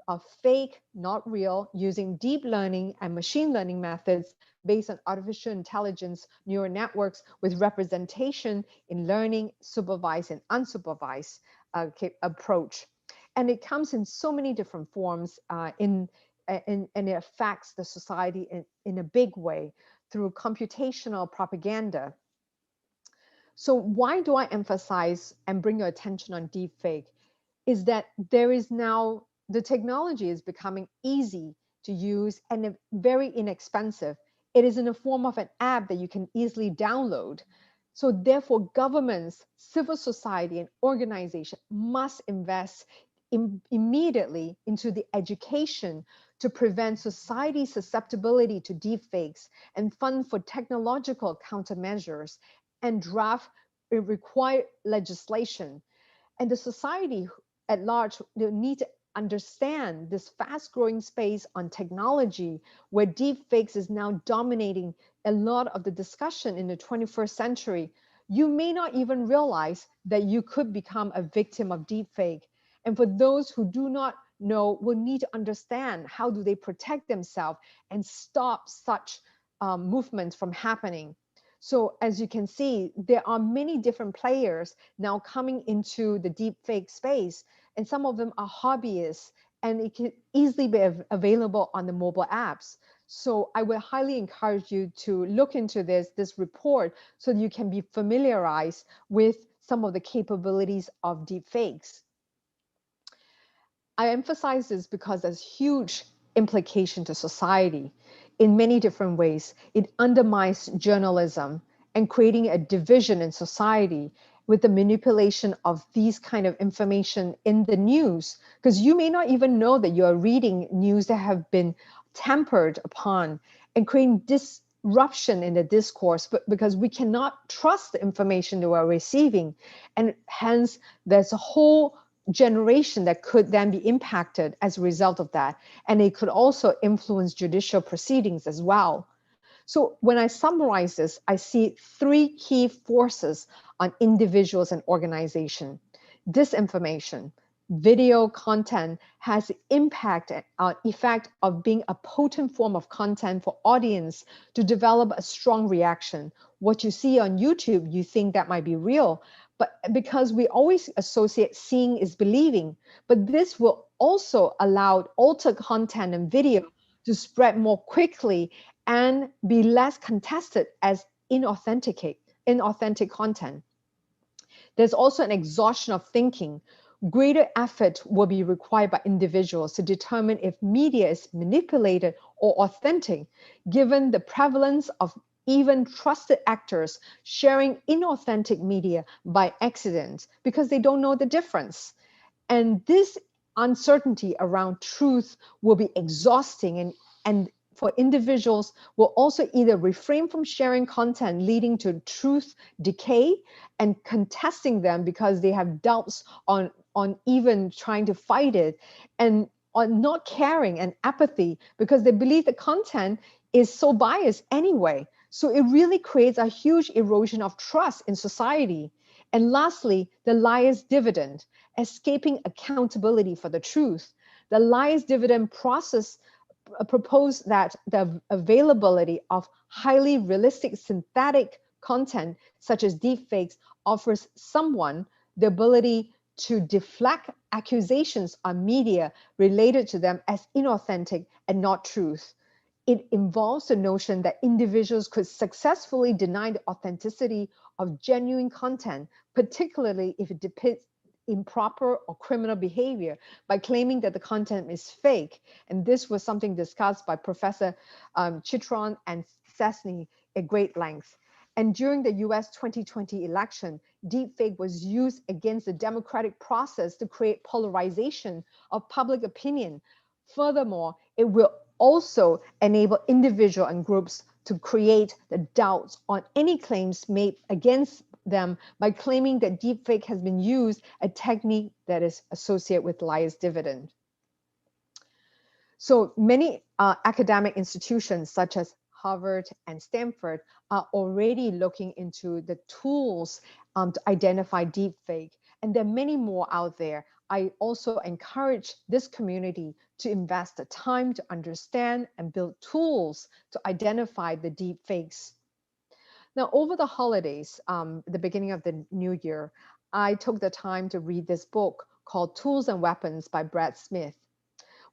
of fake, not real, using deep learning and machine learning methods based on artificial intelligence neural networks with representation in learning, supervised and unsupervised approach. And it comes in so many different forms and it affects the society in a big way through computational propaganda. So why do I emphasize and bring your attention on deepfake? Is that there is now, the technology is becoming easy to use and very inexpensive. It is in the form of an app that you can easily download. So therefore, governments, civil society, and organizations must invest immediately into the education to prevent society's susceptibility to deepfakes and fund for technological countermeasures and draft required legislation. And the society at large need to understand this fast-growing space on technology where deepfakes is now dominating a lot of the discussion in the 21st century. You may not even realize that you could become a victim of deepfake. And for those who do not know, will need to understand how do they protect themselves and stop such movements from happening. So as you can see, there are many different players now coming into the deepfake space, and some of them are hobbyists, and it can easily be available on the mobile apps. So I would highly encourage you to look into this report so that you can be familiarized with some of the capabilities of deepfakes. I emphasize this because there's huge implication to society in many different ways. It undermines journalism and creating a division in society with the manipulation of these kind of information in the news, because you may not even know that you are reading news that have been tampered upon and creating disruption in the discourse, but because we cannot trust the information that we're receiving. And hence there's a whole generation that could then be impacted as a result of that. And it could also influence judicial proceedings as well. So when I summarize this, I see three key forces on individuals and organizations: disinformation, video content has the effect of being a potent form of content for audience to develop a strong reaction. What you see on YouTube, you think that might be real, but because we always associate seeing is believing, but this will also allow altered content and video to spread more quickly and be less contested as inauthentic content. There's also an exhaustion of thinking. Greater effort will be required by individuals to determine if media is manipulated or authentic, given the prevalence of even trusted actors sharing inauthentic media by accident because they don't know the difference. And this uncertainty around truth will be exhausting, and for individuals will also either refrain from sharing content leading to truth decay and contesting them because they have doubts on even trying to fight it, and on not caring and apathy because they believe the content is so biased anyway. So it really creates a huge erosion of trust in society. And lastly, the liar's dividend, escaping accountability for the truth. The liar's dividend process proposed that the availability of highly realistic synthetic content, such as deepfakes, offers someone the ability to deflect accusations on media related to them as inauthentic and not truth. It involves the notion that individuals could successfully deny the authenticity of genuine content, particularly if it depicts improper or criminal behavior, by claiming that the content is fake. And this was something discussed by Professor Chitron and Sesney at great length. And during the US 2020 election, deepfake was used against the democratic process to create polarization of public opinion. Furthermore, it will also enable individuals and groups to create the doubts on any claims made against them by claiming that deepfake has been used, a technique that is associated with liar's dividend. So many academic institutions such as Harvard and Stanford are already looking into the tools to identify deepfake, and there are many more out there. I also encourage this community to invest the time to understand and build tools to identify the deepfakes. Now, over the holidays, the beginning of the new year, I took the time to read this book called Tools and Weapons by Brad Smith.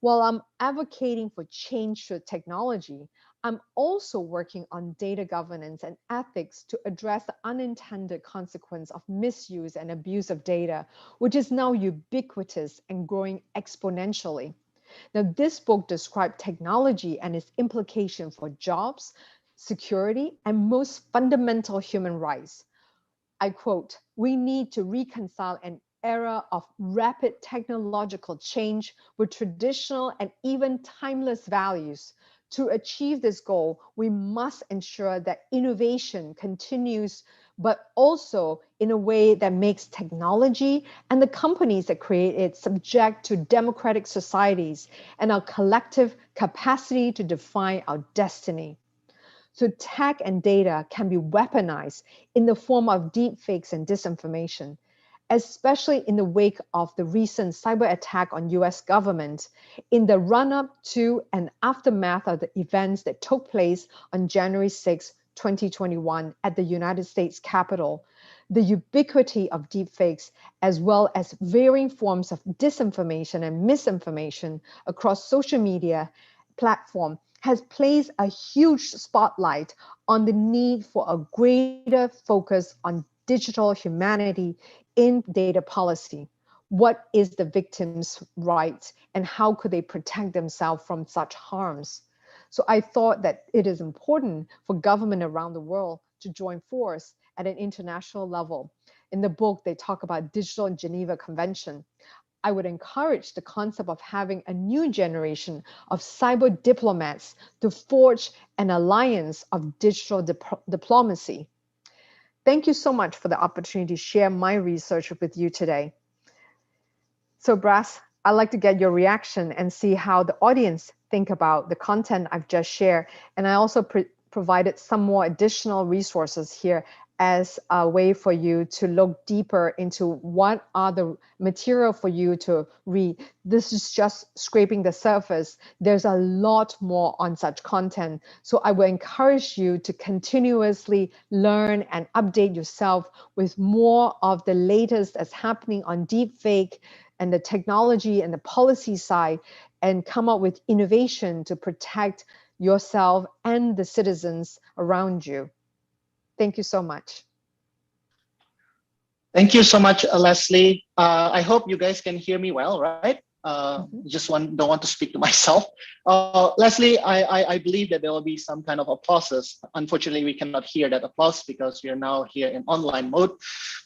While I'm advocating for change through technology, I'm also working on data governance and ethics to address the unintended consequence of misuse and abuse of data, which is now ubiquitous and growing exponentially. Now, this book describes technology and its implication for jobs, security, and most fundamental human rights. I quote, "We need to reconcile an era of rapid technological change with traditional and even timeless values. To achieve this goal, we must ensure that innovation continues, but also in a way that makes technology and the companies that create it subject to democratic societies and our collective capacity to define our destiny." So tech and data can be weaponized in the form of deepfakes and disinformation, especially in the wake of the recent cyber attack on US government, in the run-up to and aftermath of the events that took place on January 6, 2021 at the United States Capitol. The ubiquity of deepfakes, as well as varying forms of disinformation and misinformation across social media platforms, has placed a huge spotlight on the need for a greater focus on digital humanity in data policy. What is the victim's right and how could they protect themselves from such harms? So I thought that it is important for government around the world to join force at an international level. In the book, they talk about Digital Geneva Convention. I would encourage the concept of having a new generation of cyber diplomats to forge an alliance of digital diplomacy. Thank you so much for the opportunity to share my research with you today. So Brass, I'd like to get your reaction and see how the audience think about the content I've just shared. And I also provided some more additional resources here as a way for you to look deeper into what are the material for you to read. This is just scraping the surface. There's a lot more on such content. So I will encourage you to continuously learn and update yourself with more of the latest that's happening on deepfake and the technology and the policy side, and come up with innovation to protect yourself and the citizens around you. Thank you so much. Thank you so much, Leslie. I hope you guys can hear me well, right? Don't want to speak to myself. Leslie, I believe that there will be some kind of applauses. Unfortunately, we cannot hear that applause because we are now here in online mode.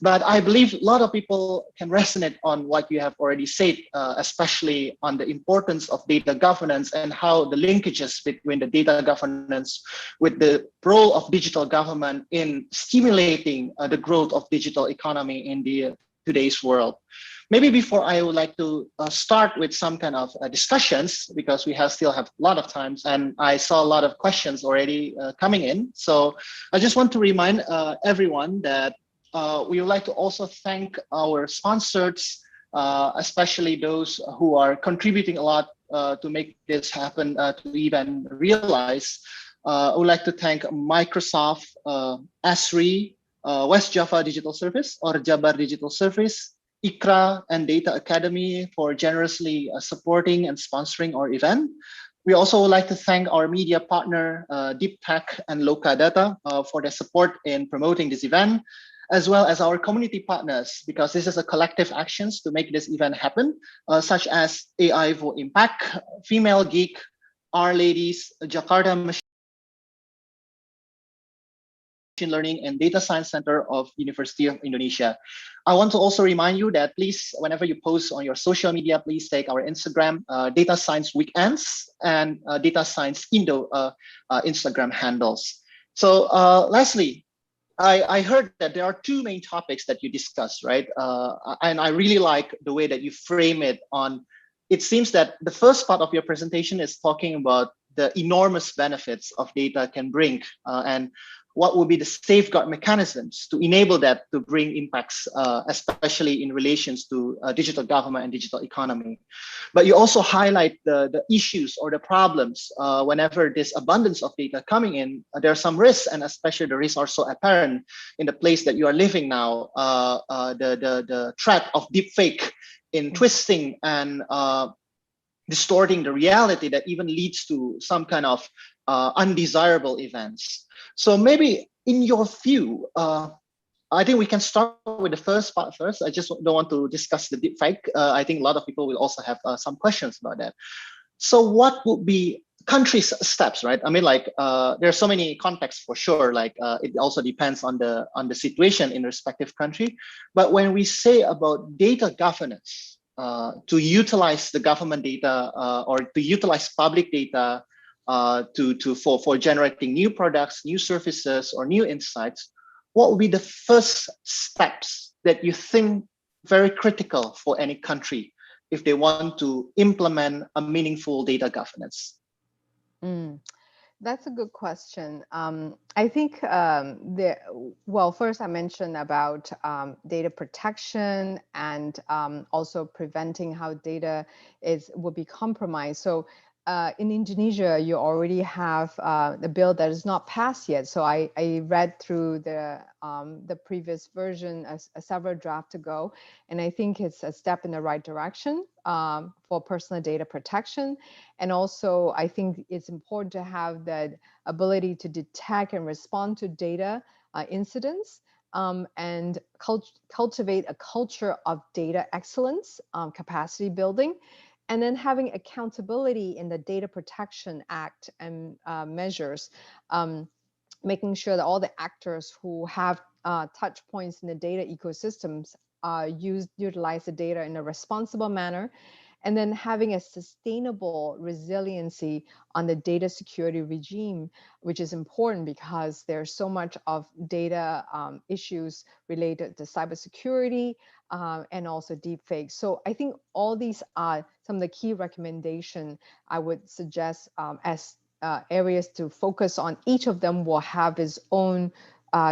But I believe a lot of people can resonate on what you have already said, especially on the importance of data governance and how the linkages between the data governance with the role of digital government in stimulating the growth of digital economy in the today's world. Maybe before I would like to start with some kind of discussions, because we still have a lot of time, and I saw a lot of questions already coming in. So I just want to remind everyone that we would like to also thank our sponsors, especially those who are contributing a lot to make this happen, to even realize. I would like to thank Microsoft, ASRI, West Java Digital Service or Jabar Digital Service, ICRA and Data Academy for generously supporting and sponsoring our event. We also would like to thank our media partner, Deep Tech and Loka Data for their support in promoting this event, as well as our community partners, because this is a collective actions to make this event happen, such as AI for Impact, Female Geek, Our Ladies, Jakarta Machine Learning and Data Science Center of University of Indonesia. I want to also remind you that please, whenever you post on your social media, please take our Instagram, Data Science Weekends and Data Science Indo Instagram handles. So Leslie, I heard that there are two main topics that you discussed, right? And I really like the way that you frame it on, it seems that the first part of your presentation is talking about the enormous benefits of data can bring and what would be the safeguard mechanisms to enable that to bring impacts, especially in relations to digital government and digital economy. But you also highlight the issues or the problems whenever this abundance of data coming in, there are some risks, and especially the risks are so apparent in the place that you are living now, the threat of deepfake in twisting and distorting the reality that even leads to some kind of undesirable events. So maybe in your view, I think we can start with the first part first. I just don't want to discuss the deepfake. I think a lot of people will also have some questions about that. So what would be countries' steps, right? I mean, like there are so many contexts for sure. Like it also depends on the situation in respective country. But when we say about data governance, to utilize the government data or to utilize public data for generating new products, new services, or new insights, what would be the first steps that you think very critical for any country if they want to implement a meaningful data governance? That's a good question. I think, well, first I mentioned about data protection and also preventing how data will be compromised. So in Indonesia, you already have the bill that is not passed yet. So I read through the previous version several drafts ago, and I think it's a step in the right direction for personal data protection. And also, I think it's important to have the ability to detect and respond to data incidents and cultivate a culture of data excellence, capacity building, and then having accountability in the Data Protection Act and measures, making sure that all the actors who have touch points in the data ecosystems utilize the data in a responsible manner, and then having a sustainable resiliency on the data security regime, which is important because there's so much of data issues related to cybersecurity and also deepfake. So I think all these are some of the key recommendations I would suggest as areas to focus on. Each of them will have its own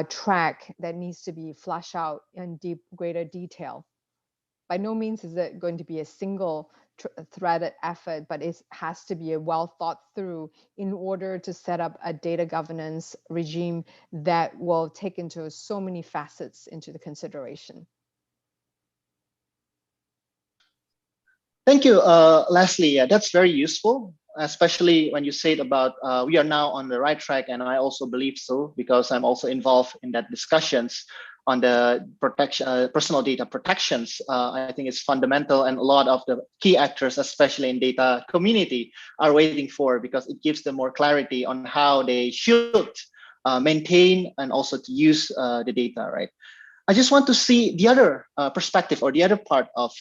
track that needs to be fleshed out in greater detail. By no means is it going to be a single threaded effort, but it has to be a well thought through in order to set up a data governance regime that will take into so many facets into the consideration. Thank you, Leslie. Yeah, that's very useful, especially when you said about we are now on the right track, and I also believe so because I'm also involved in that discussions on the protection, personal data protections. I think it's fundamental, and a lot of the key actors, especially in data community, are waiting for because it gives them more clarity on how they should maintain and also to use the data, right? I just want to see the other perspective or the other part of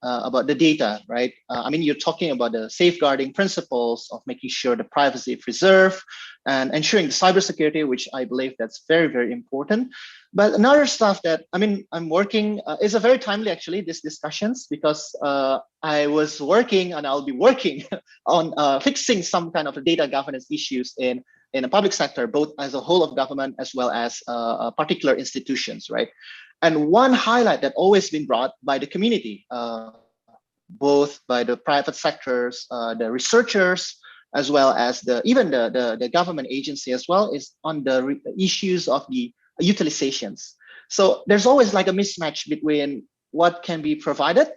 about the data, right? I mean, you're talking about the safeguarding principles of making sure the privacy is preserved and ensuring the cybersecurity, which I believe that's very, very important. But another stuff that, I mean, I'm working, is a very timely actually, these discussions, because I was working and I'll be working on fixing some kind of data governance issues in the public sector, both as a whole of government as well as particular institutions, right? And one highlight that always been brought by the community, both by the private sectors, the researchers, as well as even the government agency as well, is on the issues of the utilizations. So there's always like a mismatch between what can be provided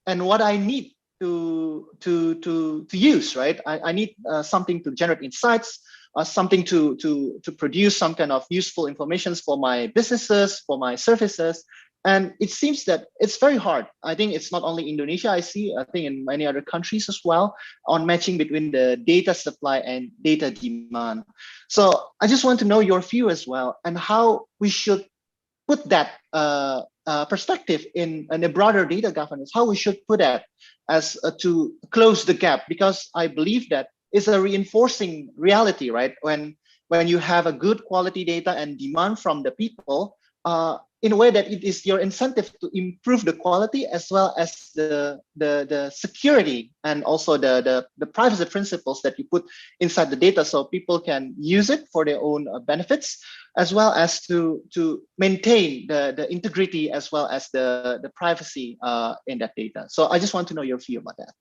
and what I need to use, right? I need something to generate insights, something to produce some kind of useful information for my businesses, for my services. And it seems that it's very hard. I think it's not only Indonesia, I think in many other countries as well, on matching between the data supply and data demand. So I just want to know your view as well, and how we should put that perspective in a broader data governance, how we should put that as to close the gap, because I believe that it's a reinforcing reality, right? When you have a good quality data and demand from the people, in a way that it is your incentive to improve the quality as well as the security and also the privacy principles that you put inside the data, so people can use it for their own benefits, as well as to maintain the integrity as well as the privacy in that data. So I just want to know your view about that.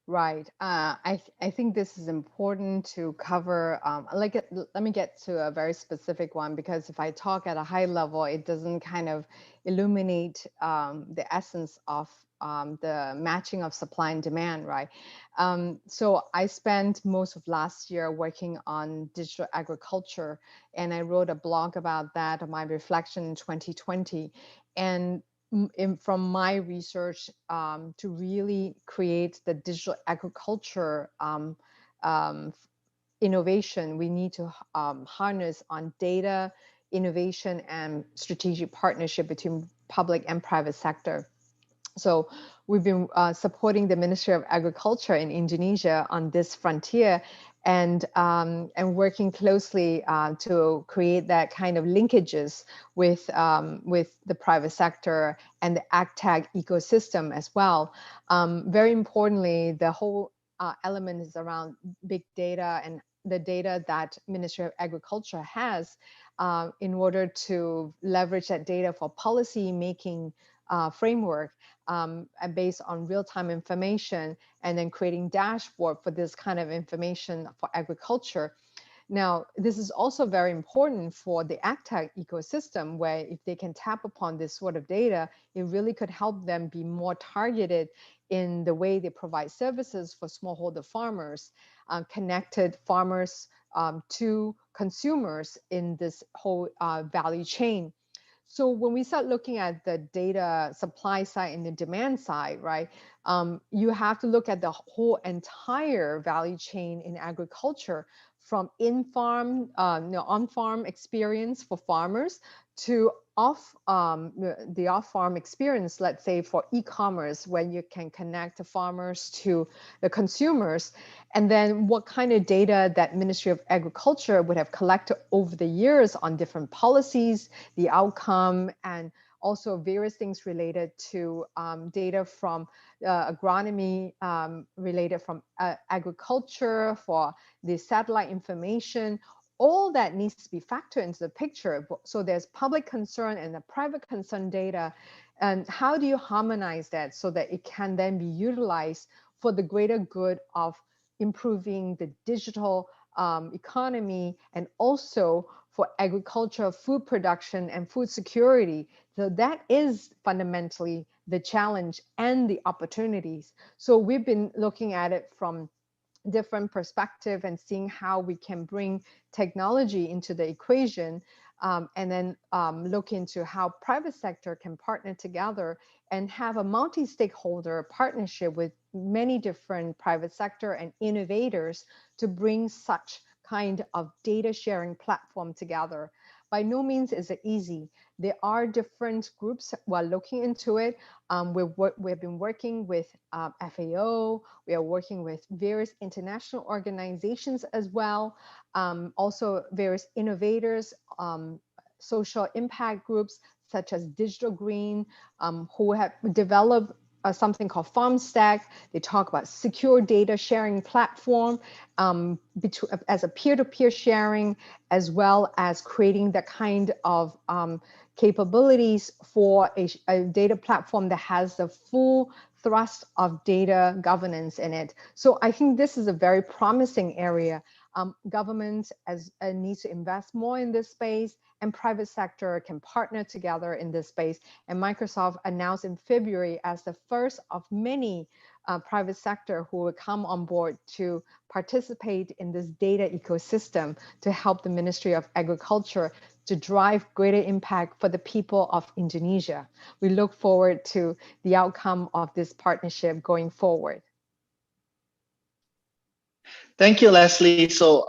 Right. I think this is important to cover. Let me get to a very specific one, because if I talk at a high level, it doesn't kind of illuminate the essence of the matching of supply and demand, right? So I spent most of last year working on digital agriculture, and I wrote a blog about that, my reflection in 2020. And from my research, to really create the digital agriculture innovation, we need to harness on data, innovation, and strategic partnership between public and private sector. So we've been supporting the Ministry of Agriculture in Indonesia on this frontier, and working closely to create that kind of linkages with the private sector and the AgTech ecosystem as well. Very importantly, the whole element is around big data and the data that Ministry of Agriculture has in order to leverage that data for policy making framework, and based on real-time information, and then creating dashboard for this kind of information for agriculture. Now, this is also very important for the AgTech ecosystem, where if they can tap upon this sort of data, it really could help them be more targeted in the way they provide services for smallholder farmers, connected farmers to consumers in this whole value chain. So when we start looking at the data supply side and the demand side, right, you have to look at the whole entire value chain in agriculture, from in-farm, on-farm experience for farmers to the off-farm experience, let's say for e-commerce, when you can connect the farmers to the consumers, and then what kind of data that Ministry of Agriculture would have collected over the years on different policies, the outcome, and also various things related to data from agronomy, related from agriculture, for the satellite information, all that needs to be factored into the picture. So there's public concern and the private concern data. And how do you harmonize that so that it can then be utilized for the greater good of improving the digital economy and also for agriculture, food production, and food security? So that is fundamentally the challenge and the opportunities. So we've been looking at it from different perspective and seeing how we can bring technology into the equation, and then look into how private sector can partner together and have a multi-stakeholder partnership with many different private sector and innovators to bring such kind of data sharing platform together. By no means is it easy. There are different groups who are looking into it. We've been working with FAO. We are working with various international organizations as well. Also various innovators, social impact groups such as Digital Green, who have developed something called FarmStack. They talk about secure data sharing platform as a peer-to-peer sharing, as well as creating the kind of capabilities for a data platform that has the full thrust of data governance in it. So I think this is a very promising area. Government needs to invest more in this space, and private sector can partner together in this space. And Microsoft announced in February as the first of many private sector who will come on board to participate in this data ecosystem to help the Ministry of Agriculture to drive greater impact for the people of Indonesia. We look forward to the outcome of this partnership going forward. Thank you, Leslie. So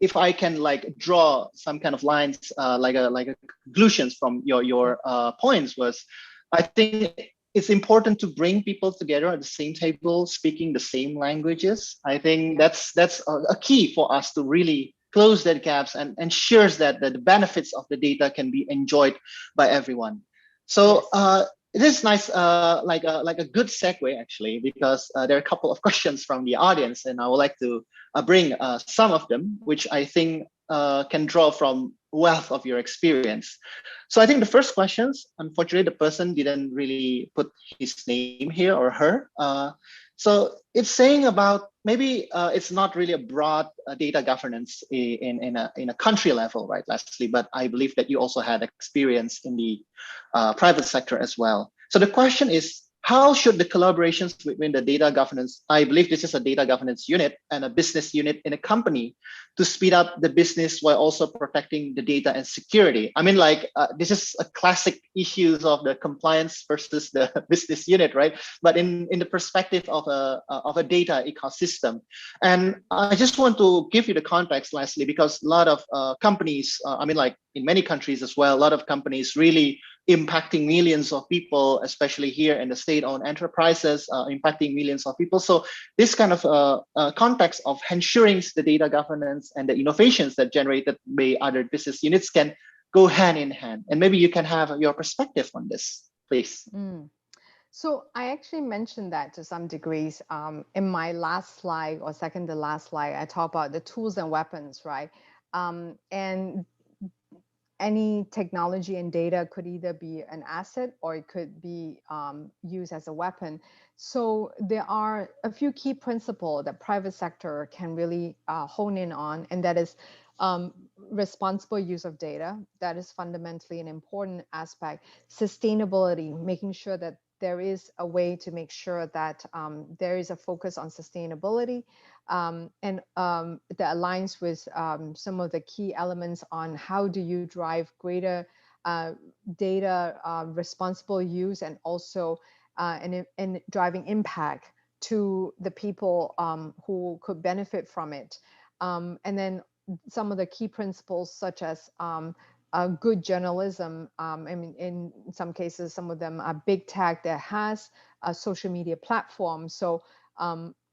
if I can like draw some kind of lines, like a conclusions from your points, was I think it's important to bring people together at the same table, speaking the same languages. I think that's a key for us to really close that gaps and ensures that the benefits of the data can be enjoyed by everyone. So it is nice, like a good segue actually, because there are a couple of questions from the audience, and I would like to bring some of them, which I think can draw from wealth of your experience. So I think the first questions, unfortunately, the person didn't really put his name here or her. So it's saying about maybe it's not really a broad data governance in a country level, right, Leslie? But I believe that you also had experience in the private sector as well. So the question is, how should the collaborations between the data governance, I believe this is a data governance unit and a business unit in a company, to speed up the business while also protecting the data and security? I mean, like this is a classic issues of the compliance versus the business unit, right? But in the perspective of a data ecosystem. And I just want to give you the context, Leslie, because a lot of companies, I mean, like in many countries as well, a lot of companies really impacting millions of people, especially here in the state-owned enterprises, impacting millions of people. So this kind of context of ensuring the data governance and the innovations that generated by other business units can go hand in hand. And maybe you can have your perspective on this, please. So I actually mentioned that to some degrees in my last slide, or second to last slide. I talk about the tools and weapons, right? And any technology and data could either be an asset or it could be used as a weapon. So there are a few key principles that private sector can really hone in on, and that is responsible use of data. That is fundamentally an important aspect. Sustainability, making sure that there is a way to make sure that there is a focus on sustainability, and that aligns with some of the key elements on how do you drive greater data responsible use, and also and driving impact to the people who could benefit from it. And then some of the key principles, such as good journalism. I mean, in some cases, some of them are big tech that has a social media platform. So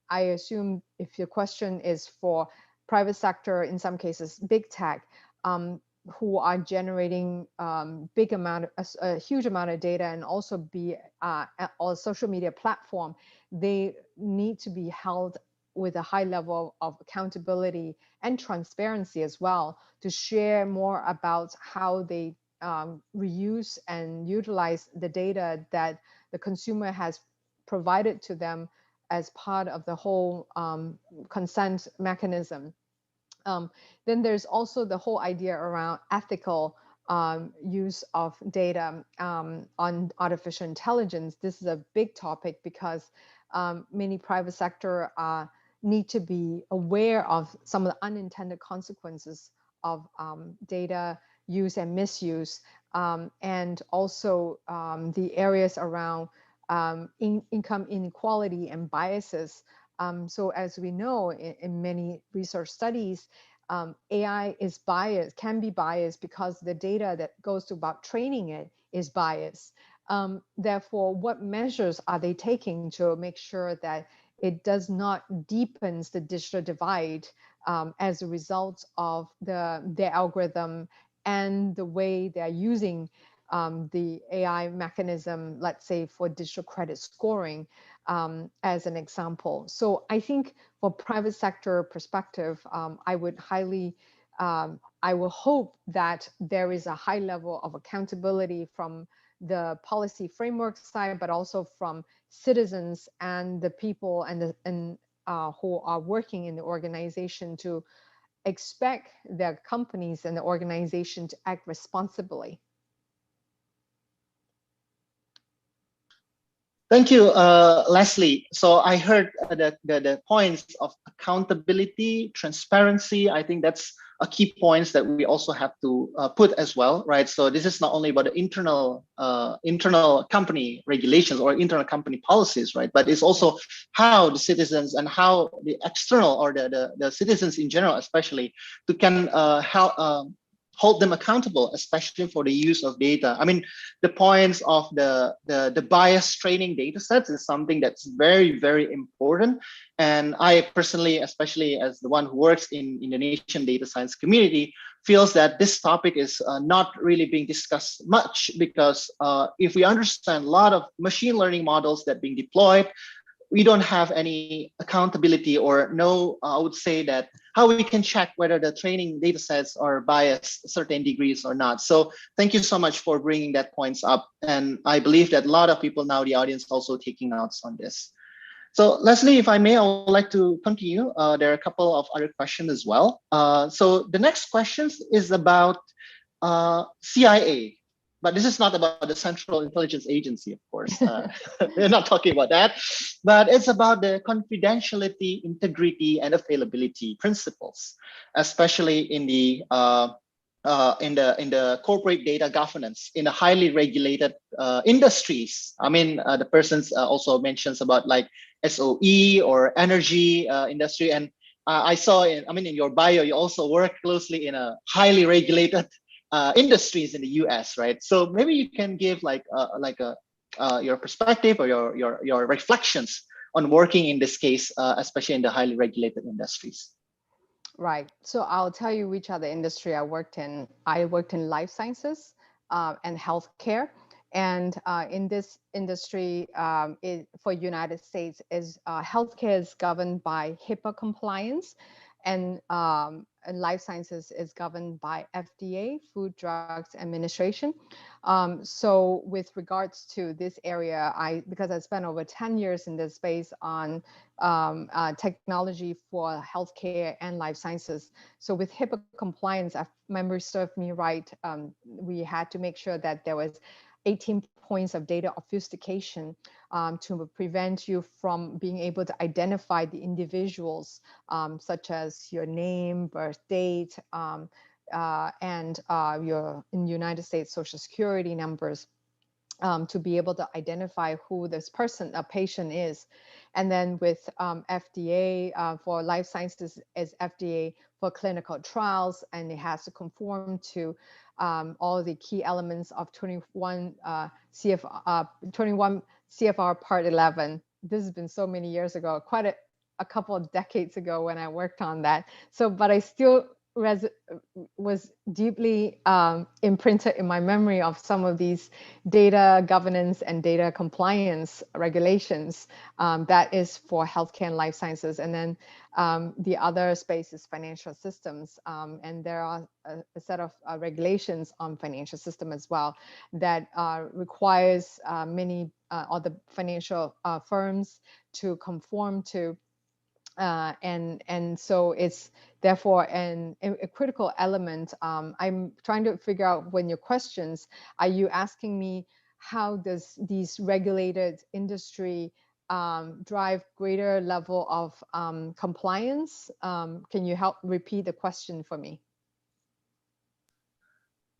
I assume if your question is for private sector, in some cases, big tech, who are generating a huge amount of data, and also be on social media platform, they need to be held with a high level of accountability and transparency as well, to share more about how they reuse and utilize the data that the consumer has provided to them as part of the whole consent mechanism. Then there's also the whole idea around ethical use of data on artificial intelligence. This is a big topic because many private sector need to be aware of some of the unintended consequences of data use and misuse, and also the areas around income inequality and biases. So as we know in many research studies, AI is biased, can be biased because the data that goes to about training it is biased. Therefore, what measures are they taking to make sure that it does not deepens the digital divide as a result of their algorithm and the way they're using the AI mechanism, let's say for digital credit scoring, as an example. So I think for private sector perspective, I would I will hope that there is a high level of accountability from the policy framework side, but also from citizens and the people who are working in the organization to expect their companies and the organization to act responsibly. Thank you, Leslie. So I heard the points of accountability, transparency. I think that's a key points that we also have to put as well, right? So this is not only about the internal company regulations or internal company policies, right? But it's also how the citizens and how the external or the citizens in general, especially, to can hold them accountable, especially for the use of data. I mean, the points of the bias training data sets is something that's very, very important. And I personally, especially as the one who works in Indonesian data science community, feels that this topic is not really being discussed much, because if we understand a lot of machine learning models that are being deployed, we don't have any accountability or no, I would say that how we can check whether the training data sets are biased certain degrees or not. So thank you so much for bringing that points up. And I believe that a lot of people now, the audience, also taking notes on this. So Leslie, if I may, I would like to continue. There are a couple of other questions as well. So the next question is about CIA. But this is not about the Central Intelligence Agency, of course. We're not talking about that. But it's about the confidentiality, integrity, and availability principles, especially in the corporate data governance in a highly regulated industries. I mean, the persons also mentions about like SOE or energy industry, and I saw in your bio, you also work closely in a highly regulated industries in the US, right? So maybe you can give your perspective or your reflections on working in this case, especially in the highly regulated industries. Right. So I'll tell you which other industry I worked in. I worked in life sciences and healthcare. And in this industry, for United States, healthcare is governed by HIPAA compliance, and life sciences is governed by FDA, Food Drugs Administration. So with regards to this area, because I spent over 10 years in this space on technology for healthcare and life sciences. So with HIPAA compliance, if memory served me right, we had to make sure that there was 18 points of data obfuscation to prevent you from being able to identify the individuals, such as your name, birth date, and your in United States Social Security numbers, to be able to identify who this person, a patient is. And then with FDA for life sciences is FDA for clinical trials, and it has to conform to all the key elements of 21 CFR Part 11. This has been so many years ago, quite a couple of decades ago when I worked on that. So, but I still was deeply imprinted in my memory of some of these data governance and data compliance regulations that is for healthcare and life sciences. And then the other space is financial systems. And there are a set of regulations on financial system as well that requires many or the financial firms to conform to. And so it's therefore a critical element. I'm trying to figure out, when your questions, are you asking me how does these regulated industry drive greater level of compliance? Can you help repeat the question for me?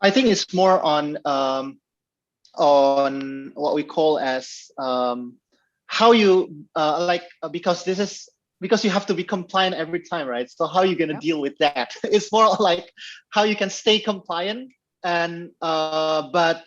I think it's more on what we call as how you because you have to be compliant every time, right? So how are you going to deal with that? It's more like how you can stay compliant and but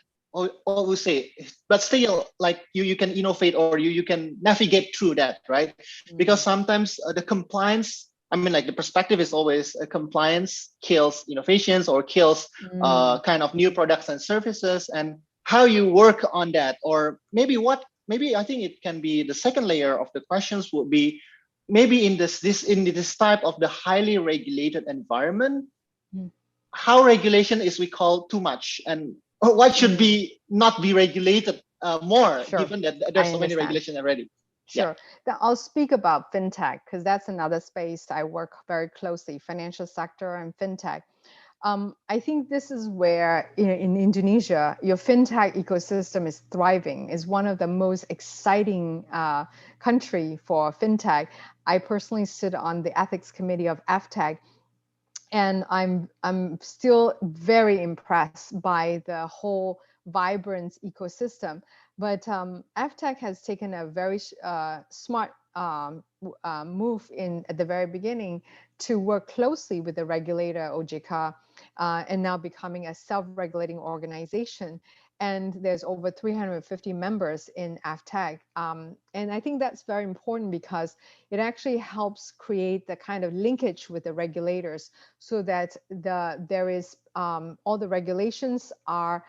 still like you can innovate, or you can navigate through that, right? Because sometimes the compliance, I mean, like the perspective is always compliance kills innovations or kills kind of new products and services, and how you work on that. Or maybe I think it can be the second layer of the questions would be, maybe in this type of the highly regulated environment, how regulation is we call too much, and what should be not be regulated more, given that there's so many regulations already. Sure. Then I'll speak about fintech, because that's another space I work very closely, financial sector and fintech. I think this is where, in Indonesia, your fintech ecosystem is thriving. Is one of the most exciting country for fintech. I personally sit on the ethics committee of FTech, and I'm still very impressed by the whole vibrant ecosystem. But FTech has taken a very smart move at the very beginning to work closely with the regulator OJK, and now becoming a self-regulating organization. And there's over 350 members in FTech. And I think that's very important, because it actually helps create the kind of linkage with the regulators, so that there is all the regulations are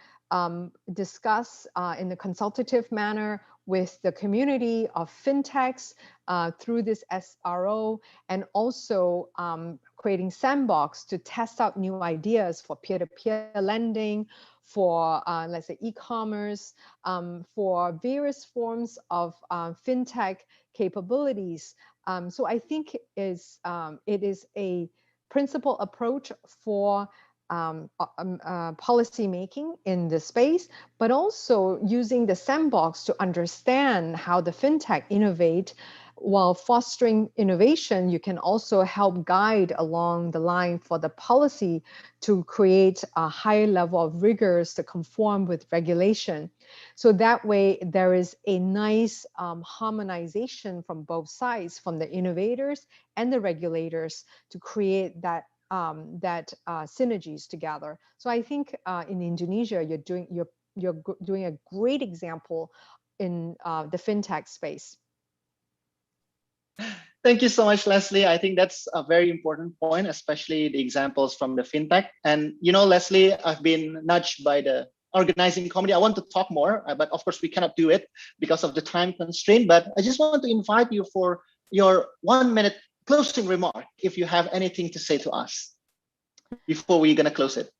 discussed in a consultative manner with the community of fintechs through this SRO, and also creating sandbox to test out new ideas for peer-to-peer lending, for let's say e-commerce, for various forms of fintech capabilities. So I think it is a principal approach for policy making in the space, but also using the sandbox to understand how the fintech innovate. While fostering innovation, you can also help guide along the line for the policy to create a high level of rigors to conform with regulation. So that way there is a nice harmonization from both sides, from the innovators and the regulators, to create that synergies together. So I think in Indonesia, you're doing a great example in the fintech space. Thank you so much, Leslie. I think that's a very important point, especially the examples from the fintech. And Leslie, I've been nudged by the organizing committee. I want to talk more, but of course we cannot do it because of the time constraint. But I just want to invite you for your 1-minute closing remark, if you have anything to say to us before we're going to close it.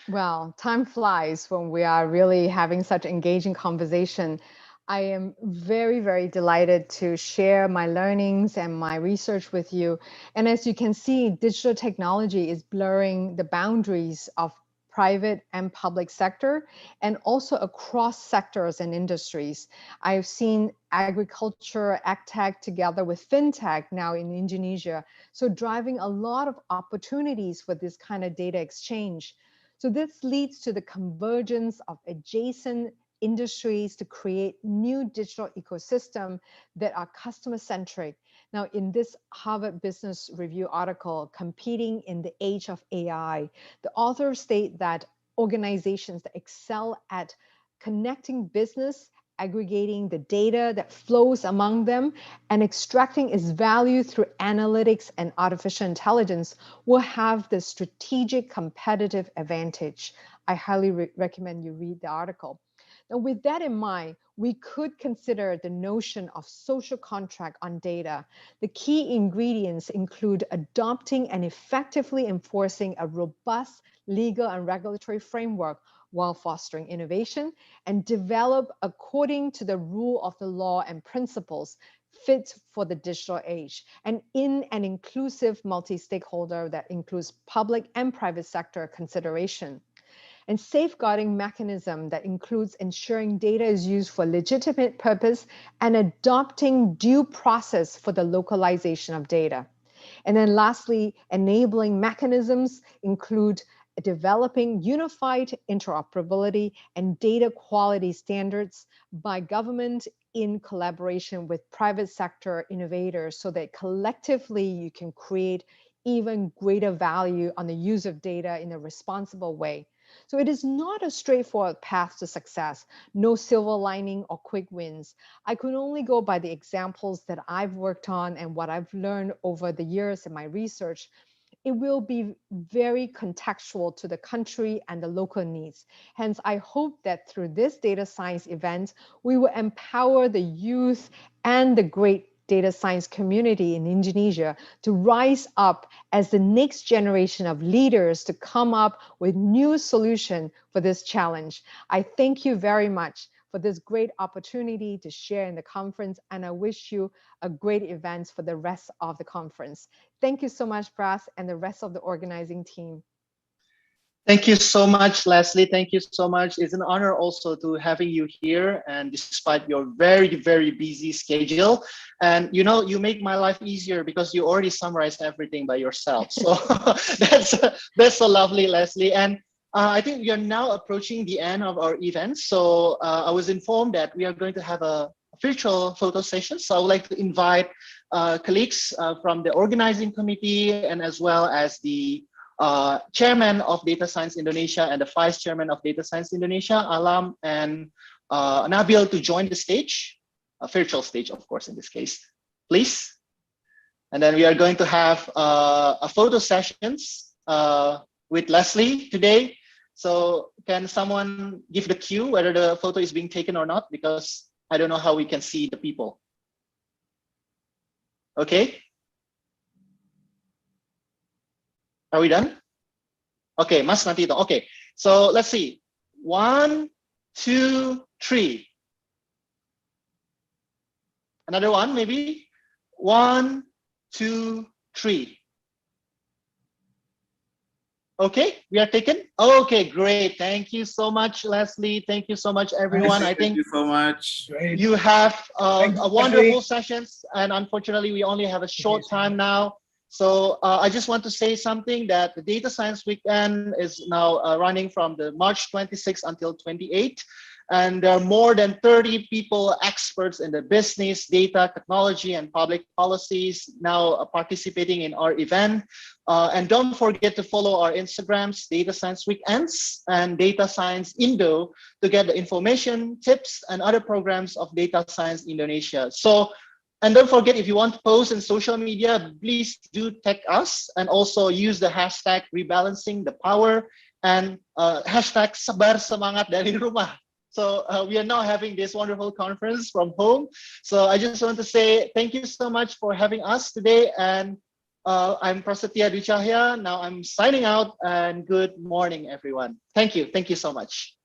Well, time flies when we are really having such engaging conversation. I am very, very delighted to share my learnings and my research with you. And as you can see, digital technology is blurring the boundaries of private and public sector, and also across sectors and industries. I've seen agriculture, agtech together with fintech now in Indonesia, so driving a lot of opportunities for this kind of data exchange. So this leads to the convergence of adjacent industries to create new digital ecosystem that are customer-centric. Now, in this Harvard Business Review article, Competing in the Age of AI, the authors state that organizations that excel at connecting business aggregating the data that flows among them, and extracting its value through analytics and artificial intelligence will have the strategic competitive advantage. I highly recommend you read the article. Now, with that in mind, we could consider the notion of social contract on data. The key ingredients include adopting and effectively enforcing a robust legal and regulatory framework while fostering innovation, and develop according to the rule of the law and principles fit for the digital age, and in an inclusive multi-stakeholder that includes public and private sector consideration. And safeguarding mechanism that includes ensuring data is used for legitimate purpose and adopting due process for the localization of data. And then lastly, enabling mechanisms include developing unified interoperability and data quality standards by government in collaboration with private sector innovators so that collectively you can create even greater value on the use of data in a responsible way. So it is not a straightforward path to success, no silver lining or quick wins. I could only go by the examples that I've worked on and what I've learned over the years in my research. It will be very contextual to the country and the local needs. Hence, I hope that through this data science event, we will empower the youth and the great data science community in Indonesia to rise up as the next generation of leaders to come up with new solutions for this challenge. I thank you very much for this great opportunity to share in the conference, and I wish you a great event for the rest of the conference. Thank you so much, Pras, and the rest of the organizing team. Thank you so much, Leslie. Thank you so much. It's an honor also to having you here, and despite your very, very busy schedule. And you know, you make my life easier because you already summarized everything by yourself. So that's so lovely, Leslie. And I think we are now approaching the end of our event. So I was informed that we are going to have a virtual photo session. So I would like to invite colleagues from the organizing committee and as well as the chairman of Data Science Indonesia and the vice chairman of Data Science Indonesia, Alam and Nabil, to join the stage, a virtual stage, of course, in this case, please. And then we are going to have a photo sessions with Leslie today. So can someone give the cue whether the photo is being taken or not? Because I don't know how we can see the people. Okay. Are we done? Okay, Mas Nantito. Okay, so let's see. 1, 2, 3. Another one, maybe. 1, 2, 3. Okay, we are taken. Okay, great. Thank you so much, Leslie. Thank you so much, everyone. I think Thank you so much. you have a wonderful Leslie. sessions, and unfortunately, we only have a short time now. So I just want to say something that the Data Science Weekend is now running from the March 26 until 28. And there are more than 30 people, experts in the business, data, technology, and public policies now participating in our event. And don't forget to follow our Instagrams, Data Science Weekends and Data Science Indo, to get the information, tips, and other programs of Data Science Indonesia. So, and don't forget, if you want to post in social media, please do tag us and also use the hashtag rebalancing the power and hashtag sebar semangat dari rumah. So we are now having this wonderful conference from home. So I just want to say thank you so much for having us today. And I'm Prasetya Dwi Cahya. Now I'm signing out, and good morning, everyone. Thank you. Thank you so much.